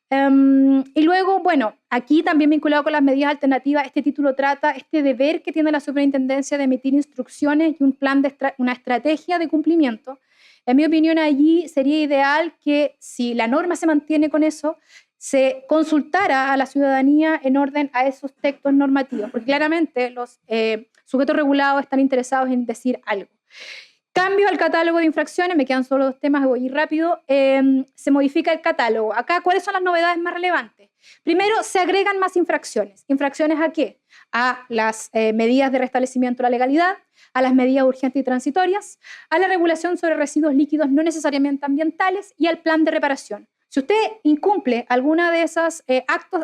Y luego, bueno, aquí también vinculado con las medidas alternativas, este título trata este deber que tiene la superintendencia de emitir instrucciones y un plan una estrategia de cumplimiento. En mi opinión, allí sería ideal que si la norma se mantiene con eso, se consultara a la ciudadanía en orden a esos textos normativos, porque claramente los sujetos regulados están interesados en decir algo. Cambio al catálogo de infracciones, me quedan solo 2 temas, voy a ir rápido. Se modifica el catálogo. Acá, ¿cuáles son las novedades más relevantes? Primero, se agregan más infracciones. ¿Infracciones a qué? A las medidas de restablecimiento de la legalidad, a las medidas urgentes y transitorias, a la regulación sobre residuos líquidos no necesariamente ambientales y al plan de reparación. Si usted incumple alguna de esas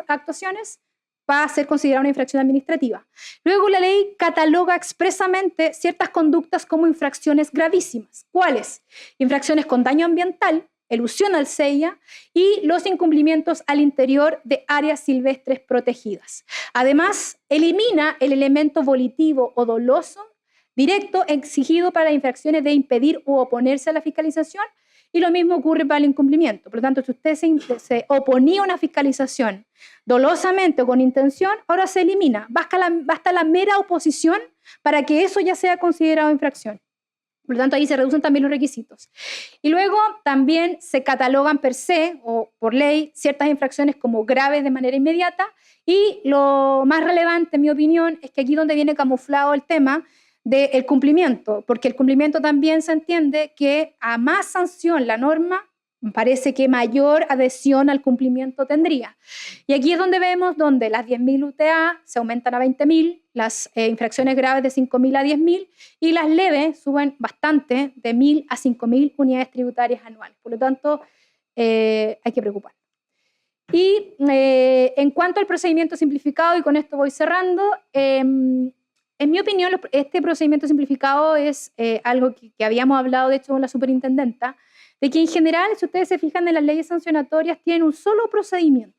actuaciones, va a ser considerada una infracción administrativa. Luego, la ley cataloga expresamente ciertas conductas como infracciones gravísimas. ¿Cuáles? Infracciones con daño ambiental, elusión al SEIA y los incumplimientos al interior de áreas silvestres protegidas. Además, elimina el elemento volitivo o doloso directo exigido para las infracciones de impedir u oponerse a la fiscalización, y lo mismo ocurre para el incumplimiento. Por lo tanto, si usted se oponía a una fiscalización dolosamente o con intención, ahora se elimina. Basta la mera oposición para que eso ya sea considerado infracción. Por lo tanto, ahí se reducen también los requisitos. Y luego también se catalogan per se o por ley ciertas infracciones como graves de manera inmediata. Y lo más relevante, en mi opinión, es que aquí donde viene camuflado el tema del cumplimiento, porque el cumplimiento también se entiende que a más sanción la norma, parece que mayor adhesión al cumplimiento tendría. Y aquí es donde vemos donde las 10.000 UTA se aumentan a 20.000, las infracciones graves de 5.000 a 10.000 y las leves suben bastante de 1.000 a 5.000 unidades tributarias anuales. Por lo tanto, hay que preocuparnos. Y en cuanto al procedimiento simplificado, y con esto voy cerrando, en mi opinión, este procedimiento simplificado es algo que habíamos hablado, de hecho, con la superintendenta, de que en general, si ustedes se fijan en las leyes sancionatorias, tienen un solo procedimiento.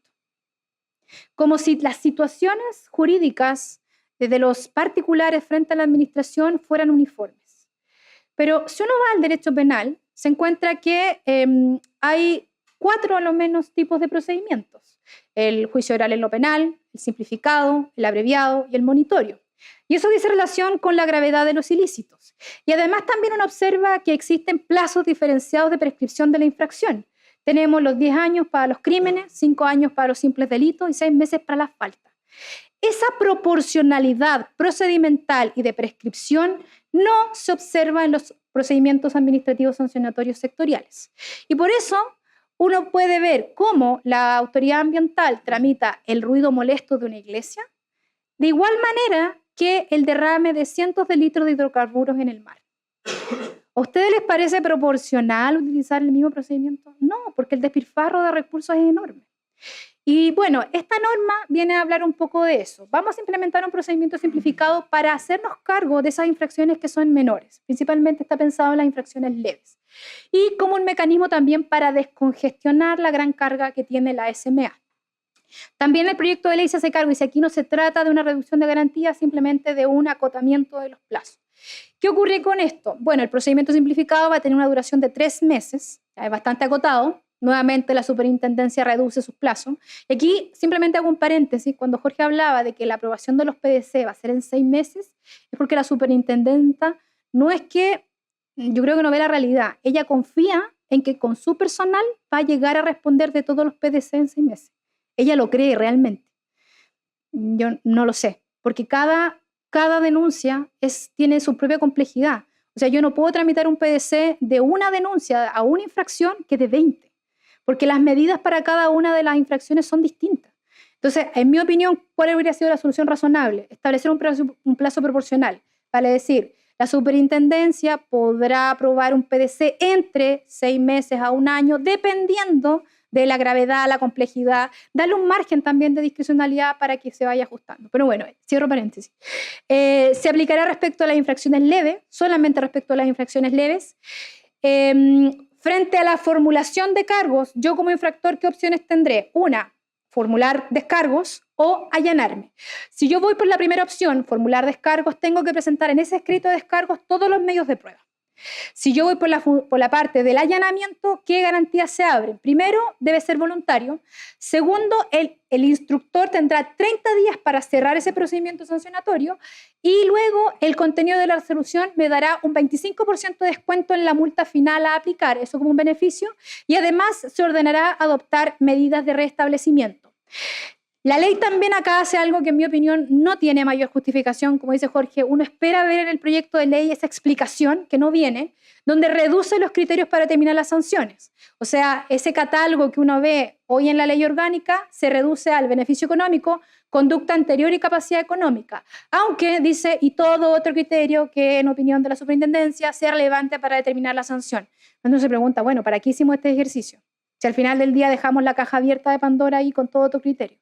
Como si las situaciones jurídicas de los particulares frente a la administración fueran uniformes. Pero si uno va al derecho penal, se encuentra que hay 4 a lo menos tipos de procedimientos. El juicio oral en lo penal, el simplificado, el abreviado y el monitorio. Y eso dice relación con la gravedad de los ilícitos. Y además también uno observa que existen plazos diferenciados de prescripción de la infracción. Tenemos los 10 años para los crímenes, 5 años para los simples delitos y 6 meses para las faltas. Esa proporcionalidad procedimental y de prescripción no se observa en los procedimientos administrativos sancionatorios sectoriales. Y por eso uno puede ver cómo la autoridad ambiental tramita el ruido molesto de una iglesia, de igual manera que el derrame de cientos de litros de hidrocarburos en el mar. ¿A ustedes les parece proporcional utilizar el mismo procedimiento? No, porque el despilfarro de recursos es enorme. Y bueno, esta norma viene a hablar un poco de eso. Vamos a implementar un procedimiento simplificado para hacernos cargo de esas infracciones que son menores. Principalmente está pensado en las infracciones leves. Y como un mecanismo también para descongestionar la gran carga que tiene la SMA. También el proyecto de ley se hace cargo, y si aquí no se trata de una reducción de garantías, simplemente de un acotamiento de los plazos. ¿Qué ocurre con esto? Bueno, el procedimiento simplificado va a tener una duración de 3 meses, ya es bastante acotado. Nuevamente la superintendencia reduce sus plazos. Y aquí simplemente hago un paréntesis, cuando Jorge hablaba de que la aprobación de los PDC va a ser en 6 meses, es porque la superintendenta no es que, yo creo que no ve la realidad, ella confía en que con su personal va a llegar a responder de todos los PDC en 6 meses. Ella lo cree realmente. Yo no lo sé, porque cada denuncia tiene su propia complejidad. O sea, yo no puedo tramitar un PDC de una denuncia a una infracción que de 20, porque las medidas para cada una de las infracciones son distintas. Entonces, en mi opinión, ¿cuál habría sido la solución razonable? Establecer un plazo proporcional. Vale decir, La superintendencia podrá aprobar un PDC entre 6 meses a 1 año, dependiendo de la gravedad, la complejidad, darle un margen también de discrecionalidad para que se vaya ajustando. Pero bueno, cierro paréntesis. Se aplicará respecto a las infracciones leves, solamente respecto a las infracciones leves. Frente a la formulación de cargos, yo como infractor, ¿qué opciones tendré? Una, formular descargos o allanarme. Si yo voy por la primera opción, formular descargos, tengo que presentar en ese escrito de descargos todos los medios de prueba. Si yo voy por la parte del allanamiento, ¿qué garantías se abren? Primero, debe ser voluntario. Segundo, el instructor tendrá 30 días para cerrar ese procedimiento sancionatorio y luego el contenido de la resolución me dará un 25% de descuento en la multa final a aplicar, eso como un beneficio, y además se ordenará adoptar medidas de restablecimiento. La ley también acá hace algo que en mi opinión no tiene mayor justificación. Como dice Jorge, uno espera ver en el proyecto de ley esa explicación que no viene, donde reduce los criterios para determinar las sanciones. O sea, ese catálogo que uno ve hoy en la ley orgánica se reduce al beneficio económico, conducta anterior y capacidad económica. Aunque dice, y todo otro criterio que en opinión de la superintendencia sea relevante para determinar la sanción. Entonces se pregunta, bueno, ¿para qué hicimos este ejercicio? Si al final del día dejamos la caja abierta de Pandora ahí con todo otro criterio.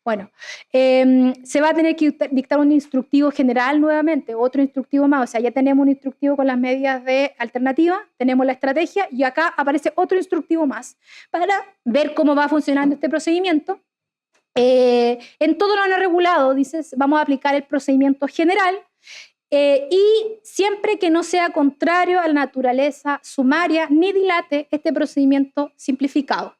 Bueno, se va a tener que dictar un instructivo general nuevamente, otro instructivo más, o sea, ya tenemos un instructivo con las medidas de alternativa, tenemos la estrategia y acá aparece otro instructivo más para ver cómo va funcionando este procedimiento. En todo lo no regulado, dices, vamos a aplicar el procedimiento general y siempre que no sea contrario a la naturaleza sumaria ni dilate este procedimiento simplificado.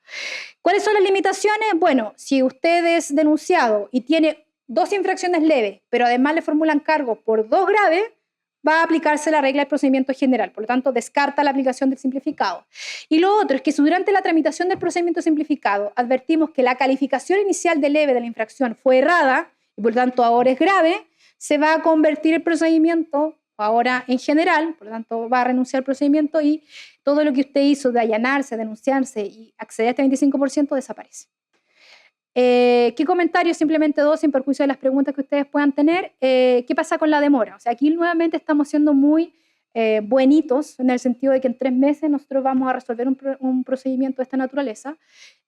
¿Cuáles son las limitaciones? Bueno, si usted es denunciado y tiene 2 infracciones leves, pero además le formulan cargos por 2 graves, va a aplicarse la regla del procedimiento general. Por lo tanto, descarta la aplicación del simplificado. Y lo otro es que si durante la tramitación del procedimiento simplificado advertimos que la calificación inicial de leve de la infracción fue errada y por lo tanto ahora es grave, se va a convertir el procedimiento ahora en general, por lo tanto va a renunciar al procedimiento y todo lo que usted hizo de allanarse, denunciarse y acceder a este 25% desaparece. ¿Qué comentarios? Simplemente 2, sin perjuicio de las preguntas que ustedes puedan tener. ¿Qué pasa con la demora? O sea, aquí nuevamente estamos siendo muy buenitos en el sentido de que en 3 meses nosotros vamos a resolver un procedimiento de esta naturaleza.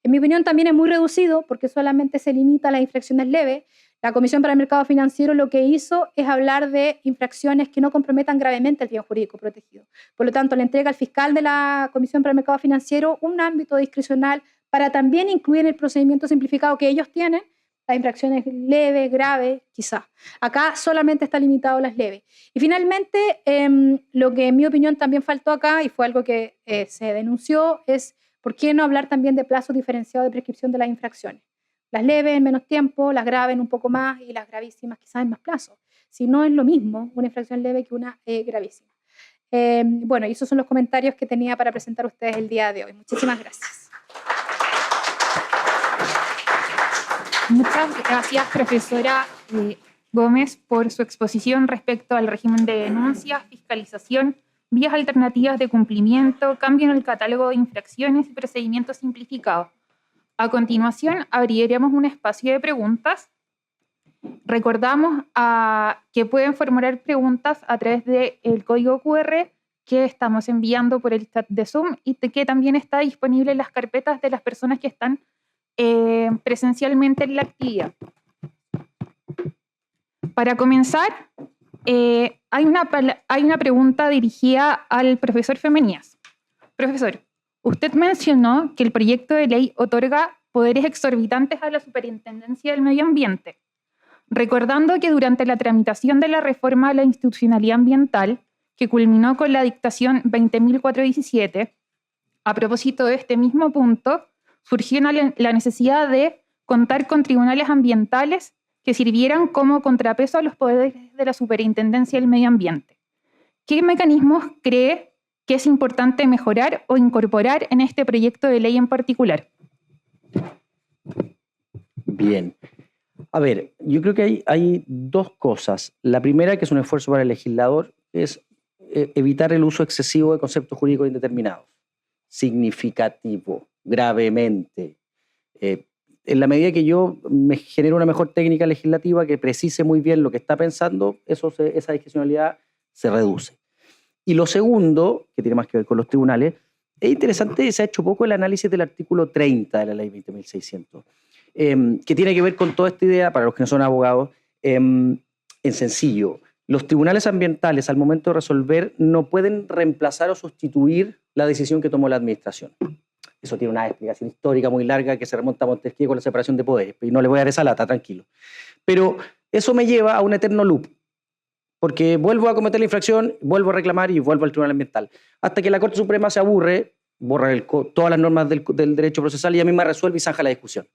En mi opinión también es muy reducido porque solamente se limita a las infracciones leves. La Comisión para el Mercado Financiero lo que hizo es hablar de infracciones que no comprometan gravemente el bien jurídico protegido. Por lo tanto, le entrega al fiscal de la Comisión para el Mercado Financiero un ámbito discrecional para también incluir en el procedimiento simplificado que ellos tienen las infracciones leves, graves, quizá. Acá solamente está limitado a las leves. Y finalmente, lo que en mi opinión también faltó acá, y fue algo que se denunció, es ¿por qué no hablar también de plazos diferenciados de prescripción de las infracciones? Las leves en menos tiempo, las graves en un poco más y las gravísimas quizás en más plazo. Si no es lo mismo una infracción leve que una gravísima. Bueno, y esos son los comentarios que tenía para presentar a ustedes el día de hoy. Muchísimas gracias. Muchas gracias, profesora Gómez, por su exposición respecto al régimen de denuncias, fiscalización, vías alternativas de cumplimiento, cambio en el catálogo de infracciones y procedimientos simplificados. A continuación, abriremos un espacio de preguntas. Recordamos que pueden formular preguntas a través del código QR que estamos enviando por el chat de Zoom y que también está disponible en las carpetas de las personas que están presencialmente en la actividad. Para comenzar, hay una pregunta dirigida al profesor Femenías. Profesor, usted mencionó que el proyecto de ley otorga poderes exorbitantes a la Superintendencia del Medio Ambiente, recordando que durante la tramitación de la reforma a la institucionalidad ambiental, que culminó con la dictación 20.417, a propósito de este mismo punto, surgió la necesidad de contar con tribunales ambientales que sirvieran como contrapeso a los poderes de la Superintendencia del Medio Ambiente. ¿Qué mecanismos cree que es importante mejorar o incorporar en este proyecto de ley en particular? Bien. A ver, yo creo que hay 2 cosas. La primera, que es un esfuerzo para el legislador, es evitar el uso excesivo de conceptos jurídicos indeterminados. Significativo, gravemente. En la medida que yo me genero una mejor técnica legislativa que precise muy bien lo que está pensando, esa discrecionalidad se reduce. Y lo segundo, que tiene más que ver con los tribunales, es interesante, se ha hecho poco el análisis del artículo 30 de la ley 20.600, que tiene que ver con toda esta idea, para los que no son abogados, en sencillo. Los tribunales ambientales, al momento de resolver, no pueden reemplazar o sustituir la decisión que tomó la administración. Eso tiene una explicación histórica muy larga que se remonta a Montesquieu con la separación de poderes, y no le voy a dar esa lata, tranquilo. Pero eso me lleva a un eterno loop, porque vuelvo a cometer la infracción, vuelvo a reclamar y vuelvo al tribunal ambiental. Hasta que la Corte Suprema se aburre, borra todas las normas del derecho procesal y a mí me resuelve y zanja la discusión.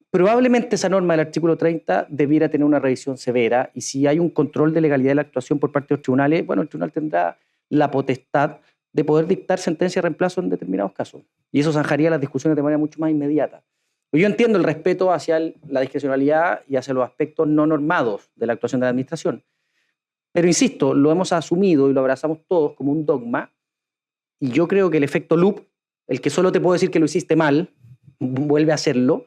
Probablemente esa norma del artículo 30 debiera tener una revisión severa y si hay un control de legalidad de la actuación por parte de los tribunales, bueno, el tribunal tendrá la potestad de poder dictar sentencia de reemplazo en determinados casos. Y eso zanjaría las discusiones de manera mucho más inmediata. Yo entiendo el respeto hacia la discrecionalidad y hacia los aspectos no normados de la actuación de la administración. Pero insisto, lo hemos asumido y lo abrazamos todos como un dogma y yo creo que el efecto loop, el que solo te puedo decir que lo hiciste mal, vuelve a hacerlo,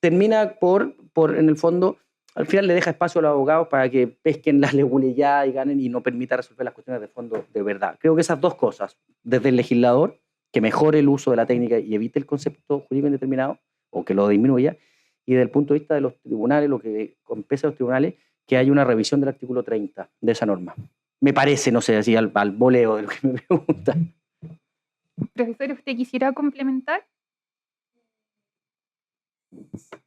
termina por en el fondo, al final le deja espacio a los abogados para que pesquen las leguleyas y ganen y no permita resolver las cuestiones de fondo de verdad. Creo que esas dos cosas, desde el legislador, que mejore el uso de la técnica y evite el concepto jurídico indeterminado, o que lo disminuya, y desde el punto de vista de los tribunales, lo que compete a los tribunales, que haya una revisión del artículo 30 de esa norma. Me parece, no sé, así al voleo de lo que me pregunta. Profesor, ¿usted quisiera complementar?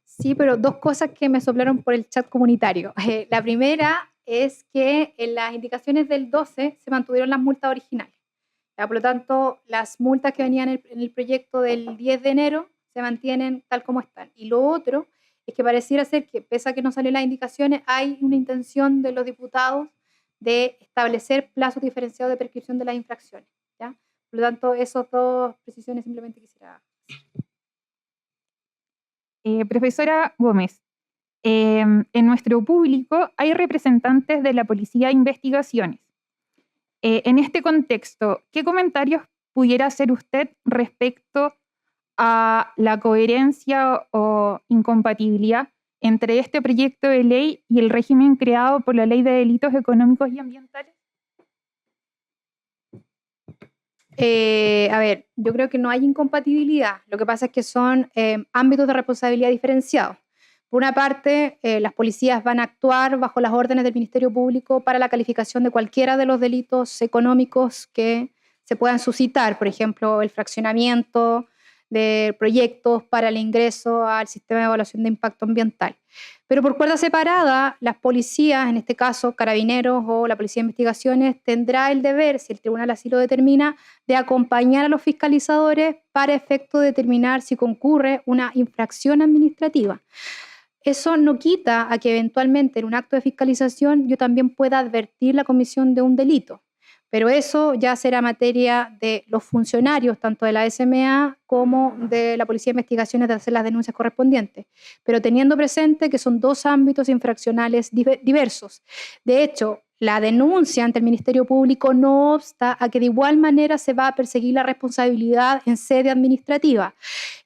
Sí, pero dos cosas que me soplaron por el chat comunitario. La primera es que en las indicaciones del 12 se mantuvieron las multas originales. Por lo tanto, las multas que venían en el proyecto del 10 de enero se mantienen tal como están. Y lo otro es que pareciera ser que, pese a que no salieron las indicaciones, hay una intención de los diputados de establecer plazos diferenciados de prescripción de las infracciones, ¿ya? Por lo tanto, esas dos precisiones simplemente quisiera hacer. Profesora Gómez, en nuestro público hay representantes de la Policía de Investigaciones. En este contexto, ¿qué comentarios pudiera hacer usted respecto a la coherencia o incompatibilidad entre este proyecto de ley y el régimen creado por la Ley de Delitos Económicos y Ambientales? A ver, yo creo que no hay incompatibilidad. Lo que pasa es que son ámbitos de responsabilidad diferenciados. Por una parte, las policías van a actuar bajo las órdenes del Ministerio Público para la calificación de cualquiera de los delitos económicos que se puedan suscitar, por ejemplo, el fraccionamiento de proyectos para el ingreso al sistema de evaluación de impacto ambiental. Pero por cuerda separada, las policías, en este caso Carabineros o la Policía de Investigaciones, tendrá el deber, si el tribunal así lo determina, de acompañar a los fiscalizadores para efecto de determinar si concurre una infracción administrativa. Eso no quita a que eventualmente en un acto de fiscalización yo también pueda advertir la comisión de un delito. Pero eso ya será materia de los funcionarios, tanto de la SMA como de la Policía de Investigaciones, de hacer las denuncias correspondientes. Pero teniendo presente que son dos ámbitos infraccionales diversos. De hecho, la denuncia ante el Ministerio Público no obsta a que de igual manera se va a perseguir la responsabilidad en sede administrativa.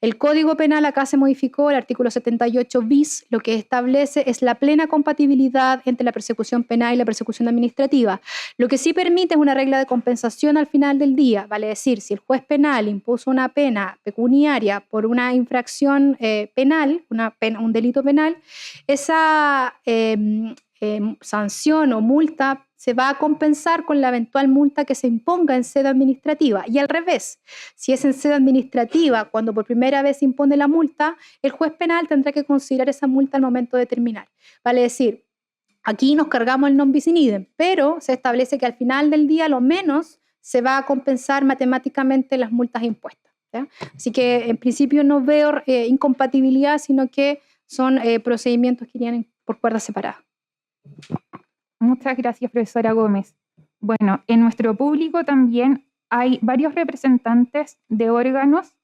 El Código Penal acá se modificó, el artículo 78 bis, lo que establece es la plena compatibilidad entre la persecución penal y la persecución administrativa. Lo que sí permite es una regla de compensación al final del día, vale decir, si el juez penal impuso una pena pecuniaria por una infracción penal, un delito penal, esa sanción o multa se va a compensar con la eventual multa que se imponga en sede administrativa. Y al revés, si es en sede administrativa, cuando por primera vez se impone la multa, el juez penal tendrá que considerar esa multa al momento de determinar. Vale decir, aquí nos cargamos el non bis in idem, pero se establece que al final del día, lo menos, se va a compensar matemáticamente las multas impuestas, ¿ya? Así que en principio no veo incompatibilidad, sino que son procedimientos que irían por cuerdas separadas. Muchas gracias, profesora Gómez. Bueno, en nuestro público también hay varios representantes de órganos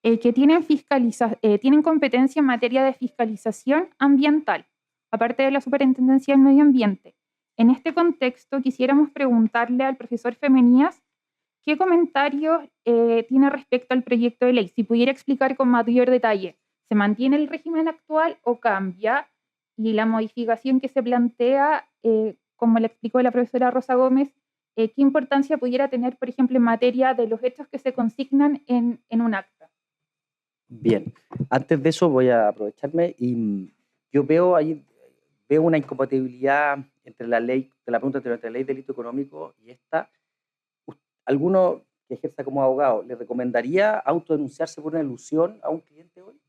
que tienen competencia en materia de fiscalización ambiental, aparte de la Superintendencia del Medio Ambiente. En este contexto, quisiéramos preguntarle al profesor Femenías qué comentarios tiene respecto al proyecto de ley. Si pudiera explicar con mayor detalle, ¿se mantiene el régimen actual o cambia? Y la modificación que se plantea, como le explicó la profesora Rosa Gómez, qué importancia pudiera tener, por ejemplo, en materia de los hechos que se consignan en un acta. Bien, antes de eso voy a aprovecharme y yo veo una incompatibilidad entre la ley, de la pregunta entre la ley de delito económico y esta. ¿Alguno que ejerza como abogado le recomendaría autodenunciarse por una elusión a un cliente hoy?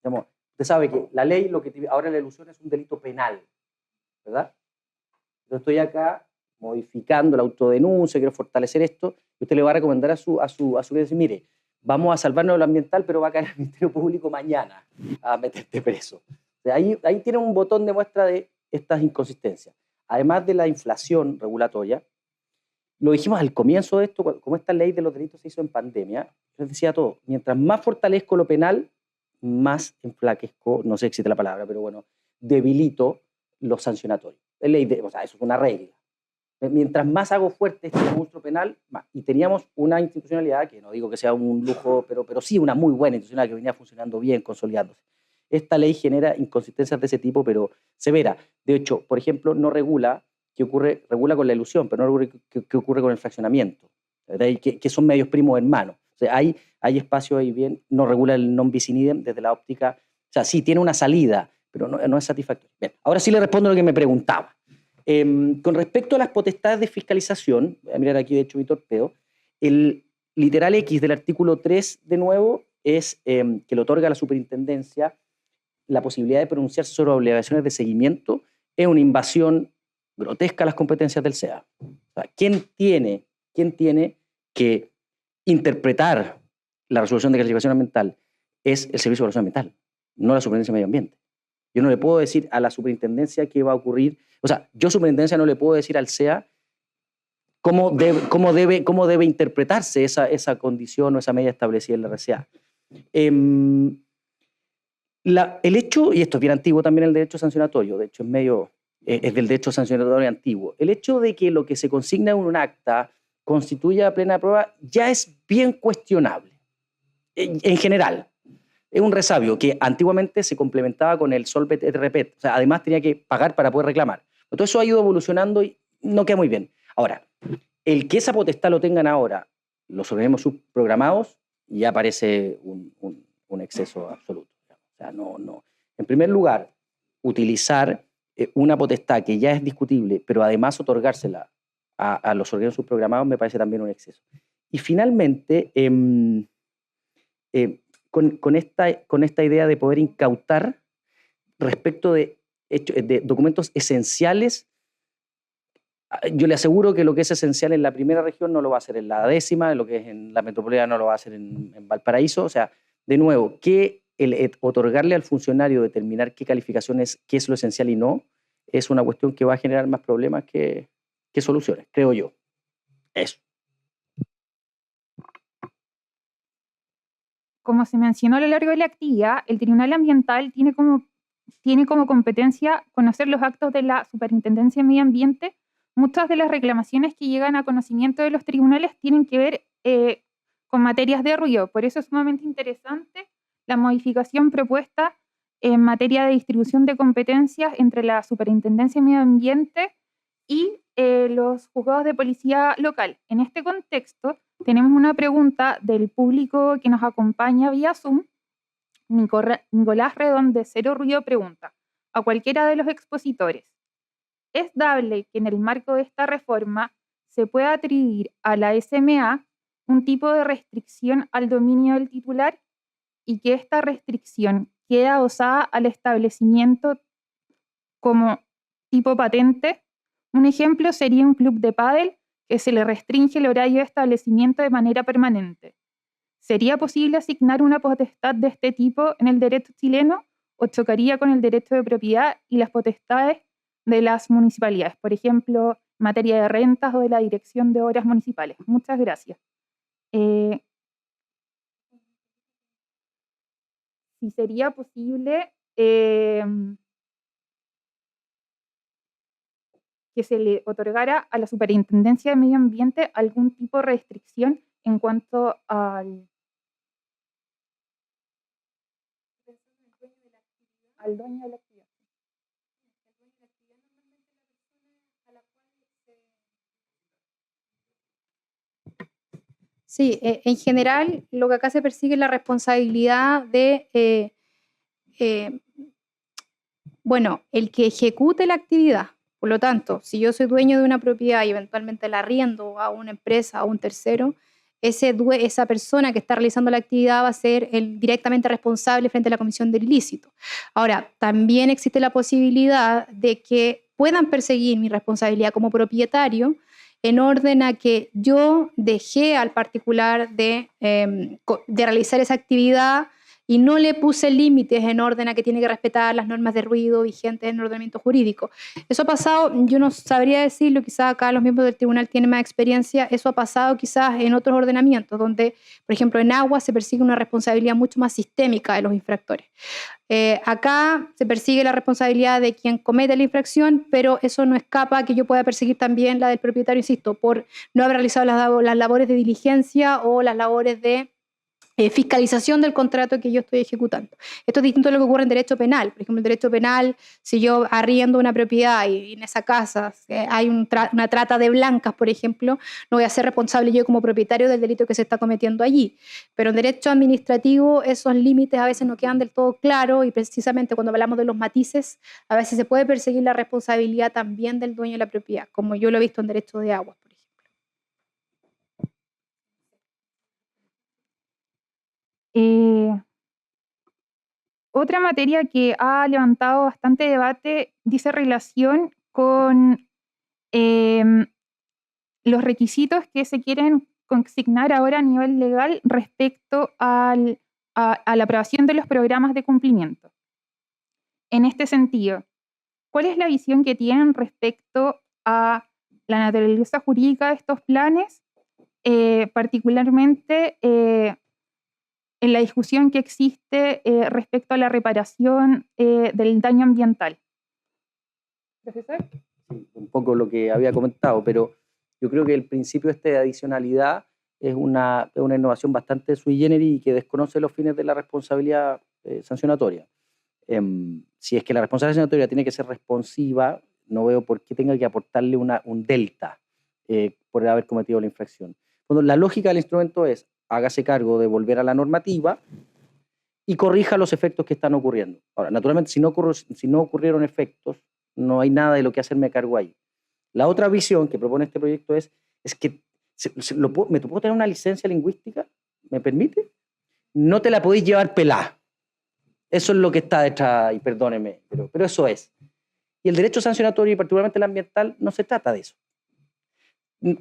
Digamos, usted sabe que la ley, ahora la elusión es un delito penal, ¿verdad? Yo estoy acá modificando la autodenuncia, quiero fortalecer esto, y usted le va a recomendar a su cliente, mire, vamos a salvarnos de lo ambiental, pero va a caer el Ministerio Público mañana a meterte preso. O sea, ahí tiene un botón de muestra de estas inconsistencias. Además de la inflación regulatoria, lo dijimos al comienzo de esto, como esta ley de los delitos se hizo en pandemia, les decía todo, mientras más fortalezco lo penal, más enflaquezco, no sé si existe la palabra, pero bueno, debilito los sancionatorios. O sea, eso es una regla. Mientras más hago fuerte este monstruo penal, más. Y teníamos una institucionalidad, que no digo que sea un lujo, pero sí una muy buena institucionalidad que venía funcionando bien, consolidándose. Esta ley genera inconsistencias de ese tipo, pero severa. De hecho, por ejemplo, no regula con la elusión, pero no regula qué ocurre con el fraccionamiento, que son medios primos hermanos. O sea, hay espacio ahí bien, no regula el non bis in idem desde la óptica, o sea, sí tiene una salida, pero no es satisfactorio. Bien, ahora sí le respondo lo que me preguntaba. Con respecto a las potestades de fiscalización, voy a mirar aquí de hecho mi torpeo, el literal X del artículo 3 de nuevo es que le otorga a la superintendencia la posibilidad de pronunciarse sobre obligaciones de seguimiento. Es una invasión grotesca a las competencias del SEA. O sea, ¿quién tiene que interpretar la resolución de calificación ambiental? Es el Servicio de Evaluación Ambiental, no la Superintendencia de Medio Ambiente. Yo no le puedo decir a la superintendencia qué va a ocurrir. O sea, yo superintendencia no le puedo decir al SEA cómo debe interpretarse esa condición o esa medida establecida en la RCA. El hecho, y esto es bien antiguo también el derecho sancionatorio, de hecho es del derecho sancionatorio antiguo, el hecho de que lo que se consigna en un acta constituya plena prueba ya es bien cuestionable, en general. Es un resabio que antiguamente se complementaba con el solvet et repet, o sea, además tenía que pagar para poder reclamar. Todo eso ha ido evolucionando y no queda muy bien. Ahora, el que esa potestad lo tengan ahora los organismos subprogramados ya parece un exceso absoluto. O sea, no. En primer lugar, utilizar una potestad que ya es discutible, pero además otorgársela a los organismos subprogramados me parece también un exceso. Y finalmente, con esta idea de poder incautar respecto de documentos esenciales, yo le aseguro que lo que es esencial en la primera región no lo va a hacer en la 10ª, lo que es en la metropolitana no lo va a hacer en Valparaíso. O sea, de nuevo, que otorgarle al funcionario determinar qué calificaciones, qué es lo esencial y no, es una cuestión que va a generar más problemas que soluciones, creo yo. Eso. Como se mencionó a lo largo de la actividad, el Tribunal Ambiental tiene como competencia conocer los actos de la Superintendencia de Medio Ambiente. Muchas de las reclamaciones que llegan a conocimiento de los tribunales tienen que ver con materias de ruido. Por eso es sumamente interesante la modificación propuesta en materia de distribución de competencias entre la Superintendencia de Medio Ambiente y los juzgados de policía local. En este contexto, tenemos una pregunta del público que nos acompaña vía Zoom. Nicolás Redón de Cero Ruido pregunta a cualquiera de los expositores: ¿es dable que en el marco de esta reforma se pueda atribuir a la SMA un tipo de restricción al dominio del titular y que esta restricción queda adosada al establecimiento como tipo patente? Un ejemplo sería un club de pádel que se le restringe el horario de establecimiento de manera permanente. ¿Sería posible asignar una potestad de este tipo en el derecho chileno o chocaría con el derecho de propiedad y las potestades de las municipalidades, por ejemplo, en materia de rentas o de la dirección de obras municipales? Muchas gracias. Si sería posible que se le otorgara a la Superintendencia de Medio Ambiente algún tipo de restricción en cuanto al dueño de la actividad. Sí, en general lo que acá se persigue es la responsabilidad de, el que ejecute la actividad. Por lo tanto, si yo soy dueño de una propiedad y eventualmente la arriendo a una empresa, a un tercero, esa persona que está realizando la actividad va a ser directamente responsable frente a la comisión del ilícito. Ahora, también existe la posibilidad de que puedan perseguir mi responsabilidad como propietario en orden a que yo dejé al particular de realizar esa actividad y no le puse límites en orden a que tiene que respetar las normas de ruido vigentes en el ordenamiento jurídico. Eso ha pasado, yo no sabría decirlo, quizás acá los miembros del tribunal tienen más experiencia, eso ha pasado quizás en otros ordenamientos, donde, por ejemplo, en agua se persigue una responsabilidad mucho más sistémica de los infractores. Acá se persigue la responsabilidad de quien comete la infracción, pero eso no escapa a que yo pueda perseguir también la del propietario, insisto, por no haber realizado las labores de diligencia o las labores de fiscalización del contrato que yo estoy ejecutando. Esto es distinto a lo que ocurre en derecho penal. Por ejemplo, en derecho penal, si yo arriendo una propiedad y en esa casa hay una trata de blancas, por ejemplo, no voy a ser responsable yo como propietario del delito que se está cometiendo allí. Pero en derecho administrativo esos límites a veces no quedan del todo claros y precisamente cuando hablamos de los matices, a veces se puede perseguir la responsabilidad también del dueño de la propiedad, como yo lo he visto en derecho de aguas, por ejemplo. Otra materia que ha levantado bastante debate dice relación con los requisitos que se quieren consignar ahora a nivel legal respecto a la aprobación de los programas de cumplimiento. En este sentido, ¿cuál es la visión que tienen respecto a la naturaleza jurídica de estos planes, particularmente en la discusión que existe respecto a la reparación del daño ambiental? ¿Profesor? Sí, un poco lo que había comentado, pero yo creo que el principio de adicionalidad es una innovación bastante sui generis y que desconoce los fines de la responsabilidad sancionatoria. Si es que la responsabilidad sancionatoria tiene que ser responsiva, no veo por qué tenga que aportarle un delta por haber cometido la infracción. Bueno, la lógica del instrumento es hágase cargo de volver a la normativa y corrija los efectos que están ocurriendo. Ahora, naturalmente, si no ocurrieron efectos, no hay nada de lo que hacerme cargo ahí. La otra visión que propone este proyecto es que ¿me puedo tener una licencia lingüística? ¿Me permite? No te la podéis llevar pelada. Eso es lo que está detrás, y perdóneme, pero eso es. Y el derecho sancionatorio, y particularmente el ambiental, no se trata de eso.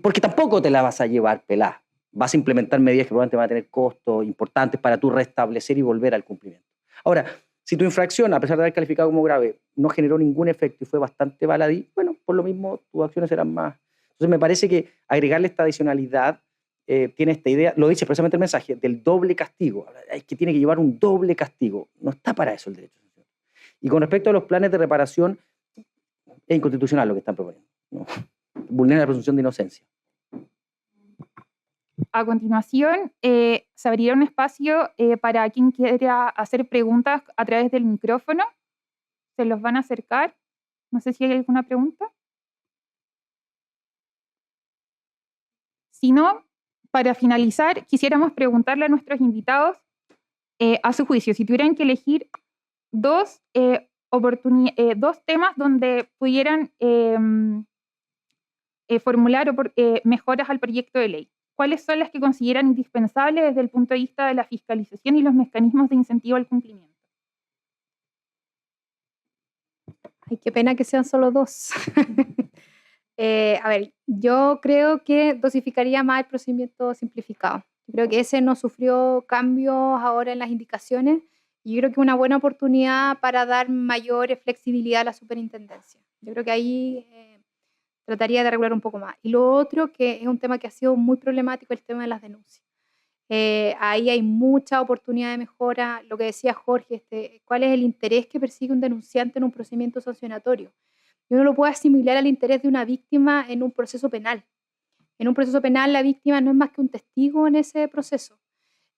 Porque tampoco te la vas a llevar pelada. Vas a implementar medidas que probablemente van a tener costos importantes para tú restablecer y volver al cumplimiento. Ahora, si tu infracción, a pesar de haber calificado como grave, no generó ningún efecto y fue bastante baladí, bueno, por lo mismo tus acciones serán más. Entonces me parece que agregarle esta adicionalidad tiene esta idea, lo dice precisamente el mensaje, del doble castigo. Es que tiene que llevar un doble castigo. No está para eso el derecho. Y con respecto a los planes de reparación, es inconstitucional lo que están proponiendo, ¿no? Vulnera la presunción de inocencia. A continuación, se abrirá un espacio para quien quiera hacer preguntas a través del micrófono. Se los van a acercar. No sé si hay alguna pregunta. Si no, para finalizar, quisiéramos preguntarle a nuestros invitados, a su juicio, si tuvieran que elegir dos temas donde pudieran formular mejoras al proyecto de ley. ¿Cuáles son las que consideran indispensables desde el punto de vista de la fiscalización y los mecanismos de incentivo al cumplimiento? Ay, qué pena que sean solo dos. A ver, yo creo que dosificaría más el procedimiento simplificado. Yo creo que ese no sufrió cambios ahora en las indicaciones y yo creo que es una buena oportunidad para dar mayor flexibilidad a la superintendencia. Yo creo que ahí trataría de regular un poco más. Y lo otro, que es un tema que ha sido muy problemático, el tema de las denuncias. Ahí hay mucha oportunidad de mejora. Lo que decía Jorge, ¿cuál es el interés que persigue un denunciante en un procedimiento sancionatorio? Y uno lo puede asimilar al interés de una víctima en un proceso penal. En un proceso penal la víctima no es más que un testigo en ese proceso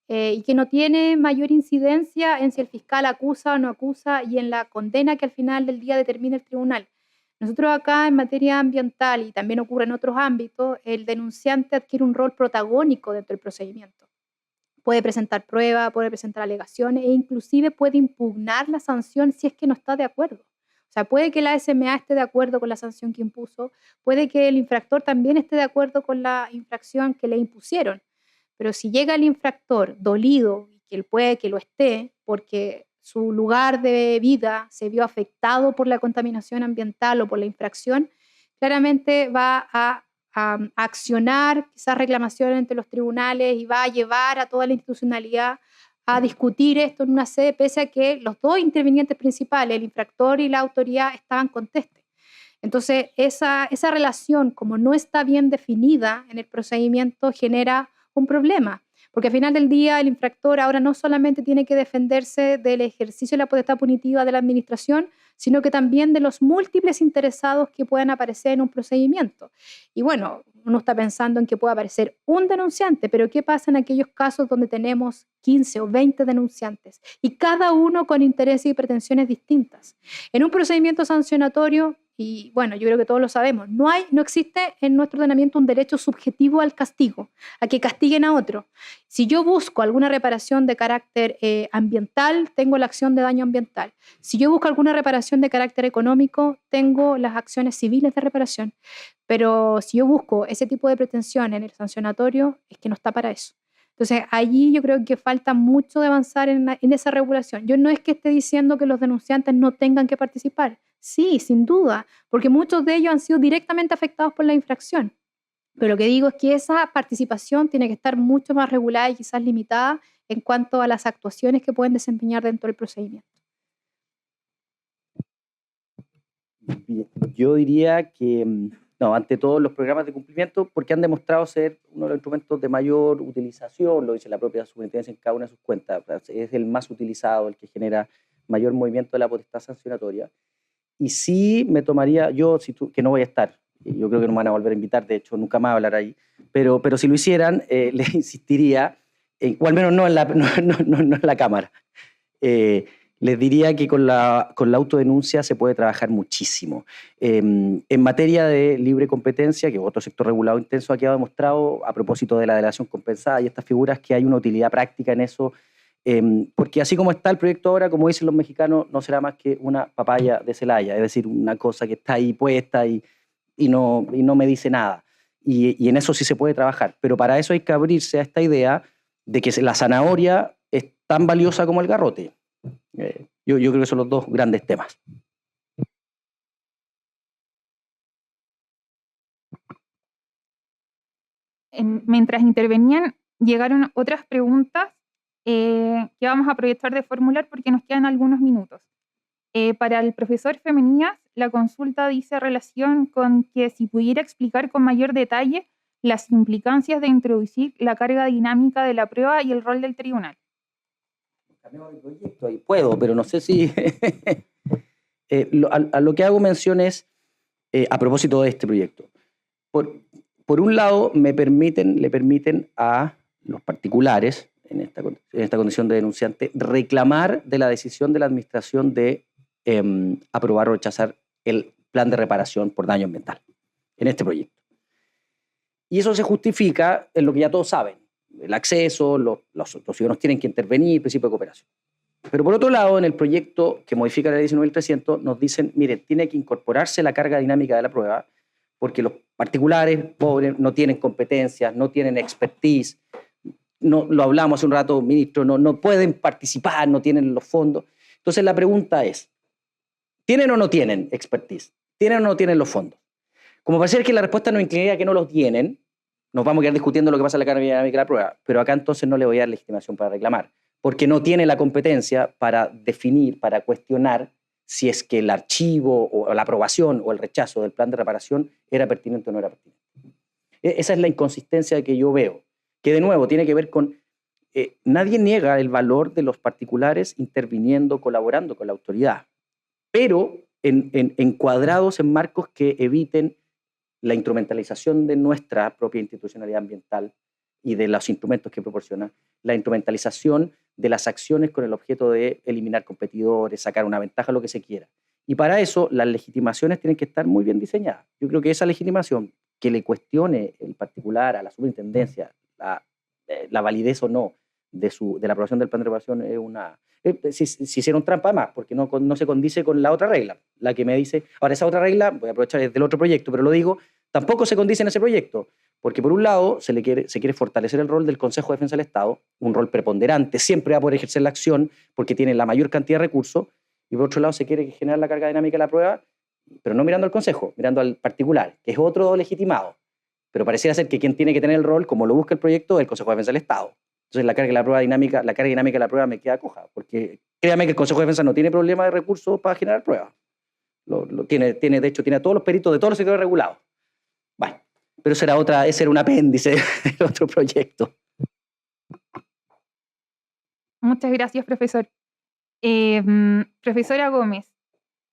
y que no tiene mayor incidencia en si el fiscal acusa o no acusa y en la condena que al final del día determina el tribunal. Nosotros acá en materia ambiental, y también ocurre en otros ámbitos, el denunciante adquiere un rol protagónico dentro del procedimiento. Puede presentar pruebas, puede presentar alegaciones e inclusive puede impugnar la sanción si es que no está de acuerdo. O sea, puede que la SMA esté de acuerdo con la sanción que impuso, puede que el infractor también esté de acuerdo con la infracción que le impusieron. Pero si llega el infractor dolido, y que él puede que lo esté, porque su lugar de vida se vio afectado por la contaminación ambiental o por la infracción, claramente va a accionar quizás reclamaciones entre los tribunales y va a llevar a toda la institucionalidad a discutir esto en una sede, pese a que los dos intervinientes principales, el infractor y la autoridad, estaban contestes. Entonces, esa relación, como no está bien definida en el procedimiento, genera un problema, porque al final del día el infractor ahora no solamente tiene que defenderse del ejercicio de la potestad punitiva de la administración, sino que también de los múltiples interesados que puedan aparecer en un procedimiento. Y bueno, uno está pensando en que puede aparecer un denunciante, pero ¿qué pasa en aquellos casos donde tenemos 15 o 20 denunciantes y cada uno con intereses y pretensiones distintas? En un procedimiento sancionatorio, y bueno, yo creo que todos lo sabemos, no existe en nuestro ordenamiento un derecho subjetivo al castigo, a que castiguen a otro. Si yo busco alguna reparación de carácter ambiental, tengo la acción de daño ambiental. Si yo busco alguna reparación de carácter económico, tengo las acciones civiles de reparación. Pero si yo busco ese tipo de pretensión en el sancionatorio, es que no está para eso. Entonces, allí yo creo que falta mucho de avanzar en esa regulación. Yo no es que esté diciendo que los denunciantes no tengan que participar. Sí, sin duda, porque muchos de ellos han sido directamente afectados por la infracción. Pero lo que digo es que esa participación tiene que estar mucho más regulada y quizás limitada en cuanto a las actuaciones que pueden desempeñar dentro del procedimiento. Yo diría que, no, ante todo los programas de cumplimiento, porque han demostrado ser uno de los instrumentos de mayor utilización, lo dice la propia superintendencia en cada una de sus cuentas, es el más utilizado, el que genera mayor movimiento de la potestad sancionatoria. Y sí me tomaría, que no voy a estar, yo creo que no me van a volver a invitar, de hecho nunca más a hablar ahí, pero si lo hicieran, les insistiría, o al menos no en la Cámara, les diría que con la autodenuncia se puede trabajar muchísimo. En materia de libre competencia, que otro sector regulado intenso ha quedado demostrado a propósito de la delación compensada y estas figuras, que hay una utilidad práctica en eso, porque así como está el proyecto ahora, como dicen los mexicanos, no será más que una papaya de Celaya, es decir, una cosa que está ahí puesta y no me dice nada. Y en eso sí se puede trabajar, pero para eso hay que abrirse a esta idea de que la zanahoria es tan valiosa como el garrote. Yo creo que son los dos grandes temas. Mientras intervenían, llegaron otras preguntas que vamos a aprovechar de formular porque nos quedan algunos minutos. Para el profesor Femenías, la consulta dice relación con que si pudiera explicar con mayor detalle las implicancias de introducir la carga dinámica de la prueba y el rol del tribunal. Puedo, pero no sé si... a lo que hago mención es, a propósito de este proyecto, por un lado le permiten a los particulares, en esta condición de denunciante, reclamar de la decisión de la administración de aprobar o rechazar el plan de reparación por daño ambiental en este proyecto. Y eso se justifica en lo que ya todos saben, el acceso, los ciudadanos tienen que intervenir, el principio de cooperación. Pero por otro lado, en el proyecto que modifica la ley 19.300, nos dicen, miren, tiene que incorporarse la carga dinámica de la prueba, porque los particulares pobres no tienen competencias, no tienen expertise, no, lo hablamos hace un rato, ministro, no pueden participar, no tienen los fondos. Entonces la pregunta es, ¿tienen o no tienen expertise? ¿Tienen o no tienen los fondos? Como parece que la respuesta nos inclinaría que no los tienen, nos vamos a quedar discutiendo lo que pasa en la carga dinámica de la prueba, pero acá entonces no le voy a dar legitimación para reclamar, porque no tiene la competencia para definir, para cuestionar si es que el archivo o la aprobación o el rechazo del plan de reparación era pertinente o no era pertinente. Esa es la inconsistencia que yo veo, que de nuevo tiene que ver con... nadie niega el valor de los particulares interviniendo, colaborando con la autoridad, pero encuadrados en marcos que eviten la instrumentalización de nuestra propia institucionalidad ambiental y de los instrumentos que proporciona, la instrumentalización de las acciones con el objeto de eliminar competidores, sacar una ventaja, lo que se quiera. Y para eso las legitimaciones tienen que estar muy bien diseñadas. Yo creo que esa legitimación que le cuestione en particular a la superintendencia la validez o no de la aprobación del plan de regulación es una... Si hicieron trampa además, porque no se condice con la otra regla, la que me dice... Ahora, esa otra regla, voy a aprovechar desde el otro proyecto, pero lo digo, tampoco se condice en ese proyecto, porque por un lado se quiere fortalecer el rol del Consejo de Defensa del Estado, un rol preponderante, siempre va a poder ejercer la acción porque tiene la mayor cantidad de recursos, y por otro lado se quiere generar la carga dinámica de la prueba, pero no mirando al Consejo, mirando al particular, que es otro legitimado. Pero pareciera ser que quien tiene que tener el rol, como lo busca el proyecto, es el Consejo de Defensa del Estado. Entonces la carga dinámica de la prueba me queda coja, porque créame que el Consejo de Defensa no tiene problema de recursos para generar pruebas. De hecho, tiene a todos los peritos de todos los sectores regulados. Bueno, pero ese era un apéndice del otro proyecto. Muchas gracias, profesor. Profesora Gómez,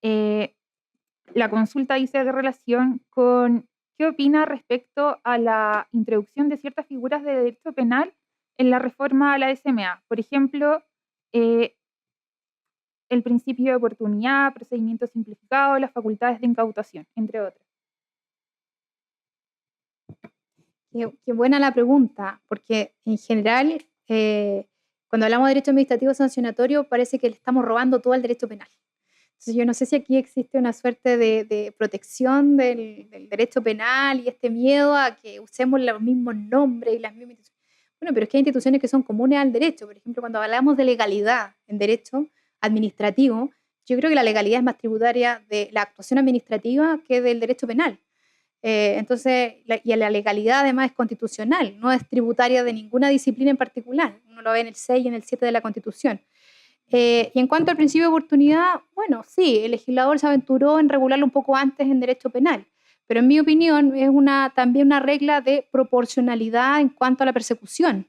la consulta dice de relación con ¿qué opina respecto a la introducción de ciertas figuras de derecho penal en la reforma a la SMA? Por ejemplo, el principio de oportunidad, procedimiento simplificado, las facultades de incautación, entre otros. Qué buena la pregunta, porque en general, cuando hablamos de derecho administrativo sancionatorio, parece que le estamos robando todo al derecho penal. Entonces, yo no sé si aquí existe una suerte de protección del derecho penal y este miedo a que usemos los mismos nombres y las mismas instituciones. Bueno, pero es que hay instituciones que son comunes al derecho. Por ejemplo, cuando hablamos de legalidad en derecho administrativo, yo creo que la legalidad es más tributaria de la actuación administrativa que del derecho penal. Entonces, la legalidad además es constitucional, no es tributaria de ninguna disciplina en particular. Uno lo ve en el 6 y en el 7 de la Constitución. Y en cuanto al principio de oportunidad, bueno, sí, el legislador se aventuró en regularlo un poco antes en derecho penal, pero en mi opinión es también una regla de proporcionalidad en cuanto a la persecución.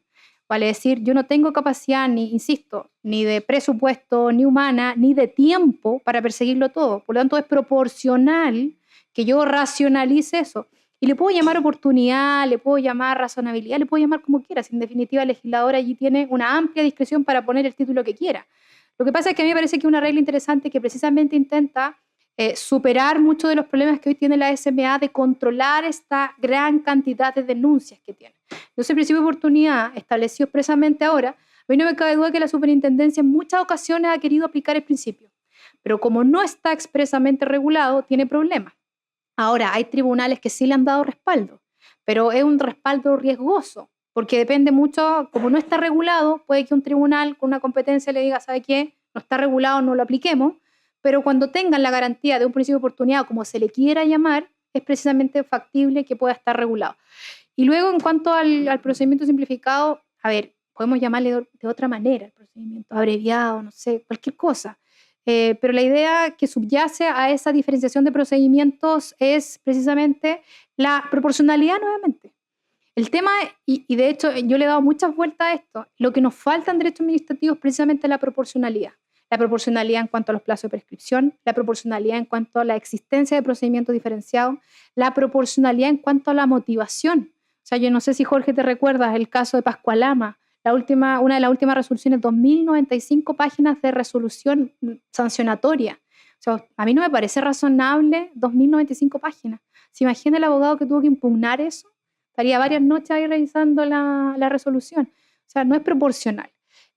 Vale decir, yo no tengo capacidad, insisto, ni de presupuesto, ni humana, ni de tiempo para perseguirlo todo. Por lo tanto, es proporcional que yo racionalice eso. Y le puedo llamar oportunidad, le puedo llamar razonabilidad, le puedo llamar como quiera. En definitiva, el legislador allí tiene una amplia discreción para poner el título que quiera. Lo que pasa es que a mí me parece que es una regla interesante que precisamente intenta superar muchos de los problemas que hoy tiene la SMA de controlar esta gran cantidad de denuncias que tiene. Entonces, el principio de oportunidad establecido expresamente ahora, a mí no me cabe duda que la superintendencia en muchas ocasiones ha querido aplicar el principio, pero como no está expresamente regulado, tiene problemas. Ahora, hay tribunales que sí le han dado respaldo, pero es un respaldo riesgoso, porque depende mucho, como no está regulado, puede que un tribunal con una competencia le diga, ¿sabe qué? No está regulado, no lo apliquemos, pero cuando tengan la garantía de un principio de oportunidad, como se le quiera llamar, es precisamente factible que pueda estar regulado. Y luego, en cuanto al procedimiento simplificado, a ver, podemos llamarle de otra manera, el procedimiento abreviado, no sé, cualquier cosa. Pero la idea que subyace a esa diferenciación de procedimientos es precisamente la proporcionalidad nuevamente. El tema, y de hecho yo le he dado muchas vueltas a esto, lo que nos falta en derecho administrativo es precisamente la proporcionalidad. La proporcionalidad en cuanto a los plazos de prescripción, la proporcionalidad en cuanto a la existencia de procedimientos diferenciados, la proporcionalidad en cuanto a la motivación. O sea, yo no sé si Jorge te recuerdas el caso de Pascualama, una de las últimas resoluciones, 2095 páginas de resolución sancionatoria. O sea, a mí no me parece razonable 2095 páginas. ¿Se imagina el abogado que tuvo que impugnar eso? Estaría varias noches ahí revisando la resolución. O sea, no es proporcional.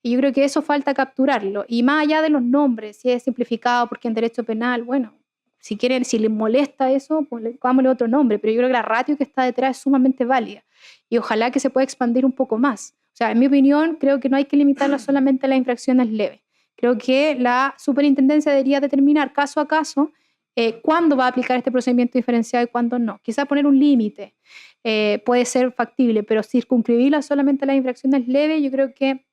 Y yo creo que eso falta capturarlo. Y más allá de los nombres, si es simplificado porque en derecho penal, bueno, si les molesta eso, pues pongámosle otro nombre. Pero yo creo que la ratio que está detrás es sumamente válida. Y ojalá que se pueda expandir un poco más. O sea, en mi opinión, creo que no hay que limitarla solamente a las infracciones leves. Creo que la superintendencia debería determinar caso a caso cuándo va a aplicar este procedimiento diferenciado y cuándo no. Quizás poner un límite puede ser factible, pero circunscribirla solamente a las infracciones leves, yo creo que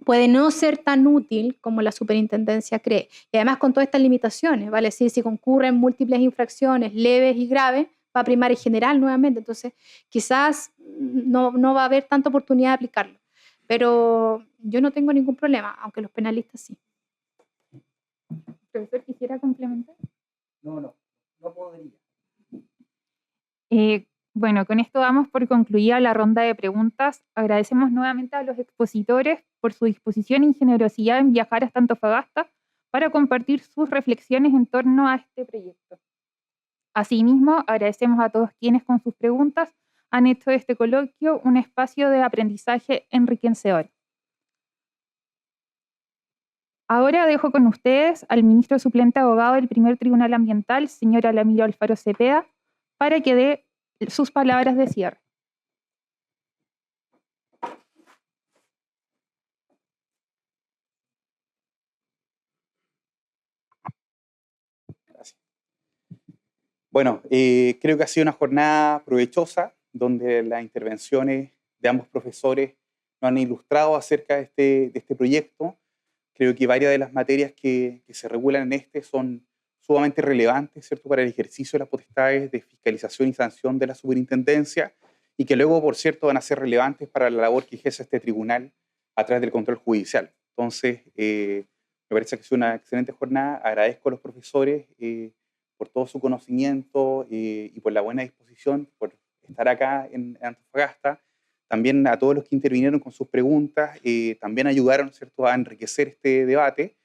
puede no ser tan útil como la superintendencia cree. Y además con todas estas limitaciones, ¿vale? Si concurren múltiples infracciones leves y graves, va a primar en general nuevamente. Entonces, quizás no va a haber tanta oportunidad de aplicarlo. Pero yo no tengo ningún problema, aunque los penalistas sí. ¿Profesor, quisiera complementar? No podría. Bueno, con esto damos por concluida la ronda de preguntas. Agradecemos nuevamente a los expositores por su disposición y generosidad en viajar hasta Antofagasta para compartir sus reflexiones en torno a este proyecto. Asimismo, agradecemos a todos quienes con sus preguntas han hecho de este coloquio un espacio de aprendizaje enriquecedor. Ahora dejo con ustedes al ministro suplente abogado del Primer Tribunal Ambiental, señor Alamiro Alfaro Cepeda, para que dé sus palabras de cierre. Gracias. Bueno, creo que ha sido una jornada provechosa, donde las intervenciones de ambos profesores nos han ilustrado acerca de este proyecto. Creo que varias de las materias que se regulan en son sumamente relevantes, ¿cierto?, para el ejercicio de las potestades de fiscalización y sanción de la superintendencia, y que luego, por cierto, van a ser relevantes para la labor que ejerce este tribunal a través del control judicial. Entonces, me parece que es una excelente jornada. Agradezco a los profesores por todo su conocimiento y por la buena disposición, por estar acá en Antofagasta. También a todos los que intervinieron con sus preguntas, también ayudaron, ¿cierto?, a enriquecer este debate,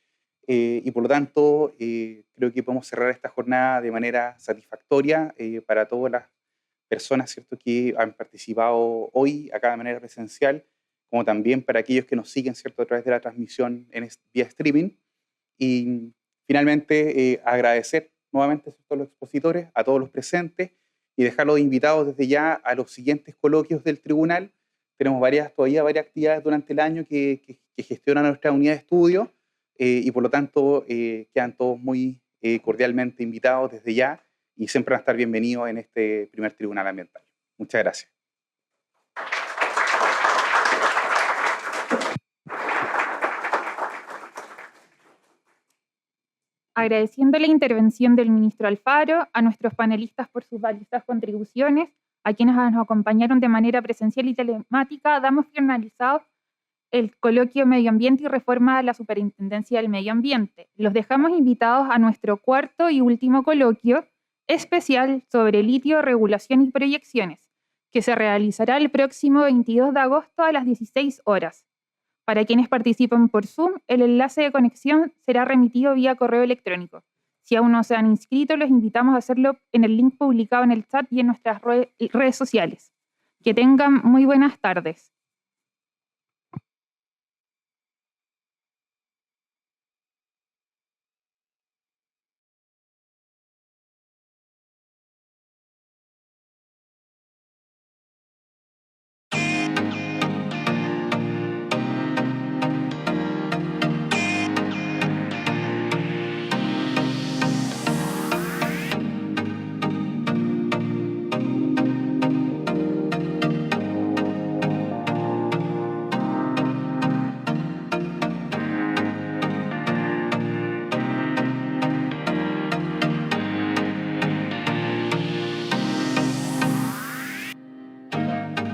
y por lo tanto creo que podemos cerrar esta jornada de manera satisfactoria para todas las personas, ¿cierto?, que han participado hoy acá de manera presencial, como también para aquellos que nos siguen, ¿cierto?, a través de la transmisión vía streaming. Y finalmente agradecer nuevamente, ¿cierto?, a los expositores, a todos los presentes, y dejarlos invitados desde ya a los siguientes coloquios del tribunal. Tenemos todavía varias actividades durante el año que gestiona nuestra unidad de estudio, y por lo tanto quedan todos muy cordialmente invitados desde ya, y siempre van a estar bienvenidos en este primer tribunal ambiental. Muchas gracias. Agradeciendo la intervención del ministro Alfaro, a nuestros panelistas por sus valiosas contribuciones, a quienes nos acompañaron de manera presencial y telemática, damos finalizado el coloquio Medio Ambiente y Reforma a la Superintendencia del Medio Ambiente. Los dejamos invitados a nuestro cuarto y último coloquio especial sobre litio, regulación y proyecciones, que se realizará el próximo 22 de agosto a las 16 horas. Para quienes participan por Zoom, el enlace de conexión será remitido vía correo electrónico. Si aún no se han inscrito, los invitamos a hacerlo en el link publicado en el chat y en nuestras redes sociales. Que tengan muy buenas tardes.